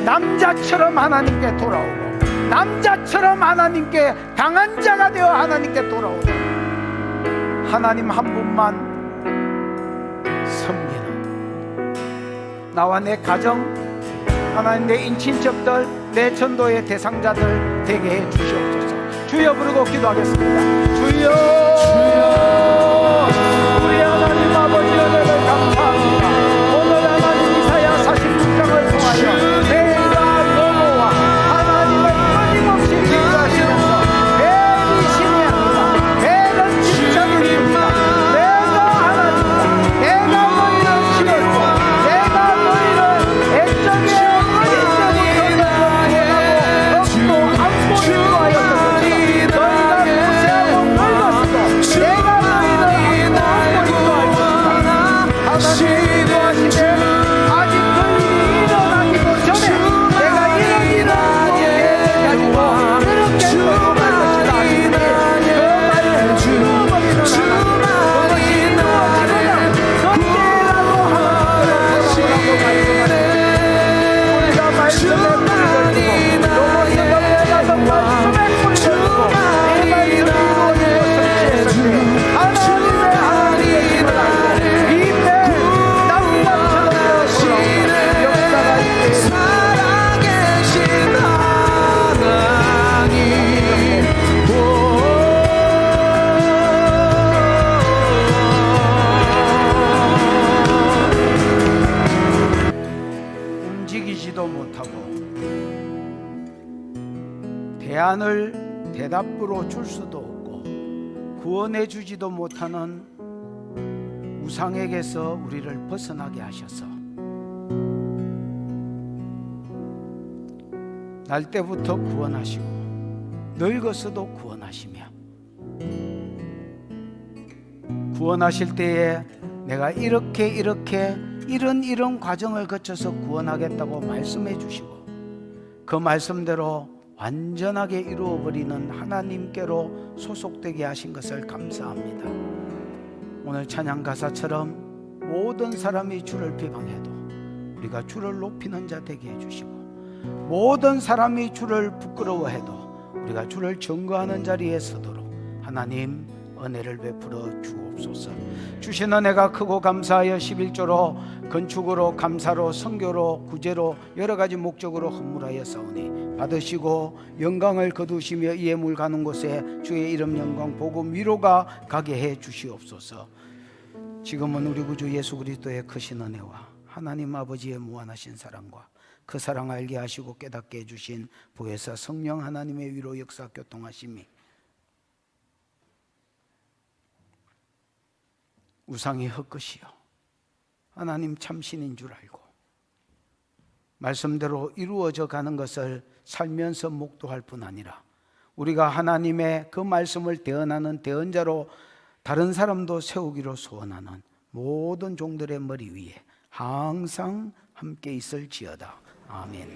남자처럼 하나님께 돌아오고, 남자처럼 하나님께 강한 자가 되어 하나님께 돌아오고, 하나님 한 분만 섬기는 나와 내 가정, 하나님 내 인친척들, 내 전도의 대상자들 되게 해 주시옵소서. 주여 부르고 기도하겠습니다. 주여, 우리 하나님 아버지 은혜를 감사합니다. 오늘 하나님 이사야 46장을 통하여 내가 너무와 하나님을 끊임없이 비교하시면서 배를 신뢰합니다. 배는 집착입니다. 내가 하나님과 내가 너희를 키웠고 내가 너희를 애정에 어린 때부터 원하고 없고 안 보이고 하였던 대안을 대답으로 줄 수도 없고 구원해 주지도 못하는 우상에게서 우리를 벗어나게 하셔서 날 때부터 구원하시고 늙어서도 구원하시며, 구원하실 때에 내가 이런 과정을 거쳐서 구원하겠다고 말씀해 주시고 그 말씀대로 완전하게 이루어버리는 하나님께로 소속되게 하신 것을 감사합니다. 오늘 찬양 가사처럼 모든 사람이 주를 비방해도 우리가 주를 높이는 자 되게 해주시고, 모든 사람이 주를 부끄러워해도 우리가 주를 증거하는 자리에 서도록 하나님 은혜를 베풀어 주옵소서. 주신 은혜가 크고 감사하여 11조로 건축으로 감사로 선교로 구제로 여러 가지 목적으로 헌물하여 싸우니 받으시고 영광을 거두시며 이에 물 가는 곳에 주의 이름 영광 복음 위로가 가게 해 주시옵소서. 지금은 우리 구주 예수 그리스도의 크신 은혜와 하나님 아버지의 무한하신 사랑과 그 사랑 알게 하시고 깨닫게 해주신 보혜사 성령 하나님의 위로 역사 교통하심이 우상이 헛것이요 하나님 참신인 줄 알고 말씀대로 이루어져 가는 것을 살면서 목도할 뿐 아니라 우리가 하나님의 그 말씀을 대언하는 대언자로 다른 사람도 세우기로 소원하는 모든 종들의 머리 위에 항상 함께 있을지어다. 아멘.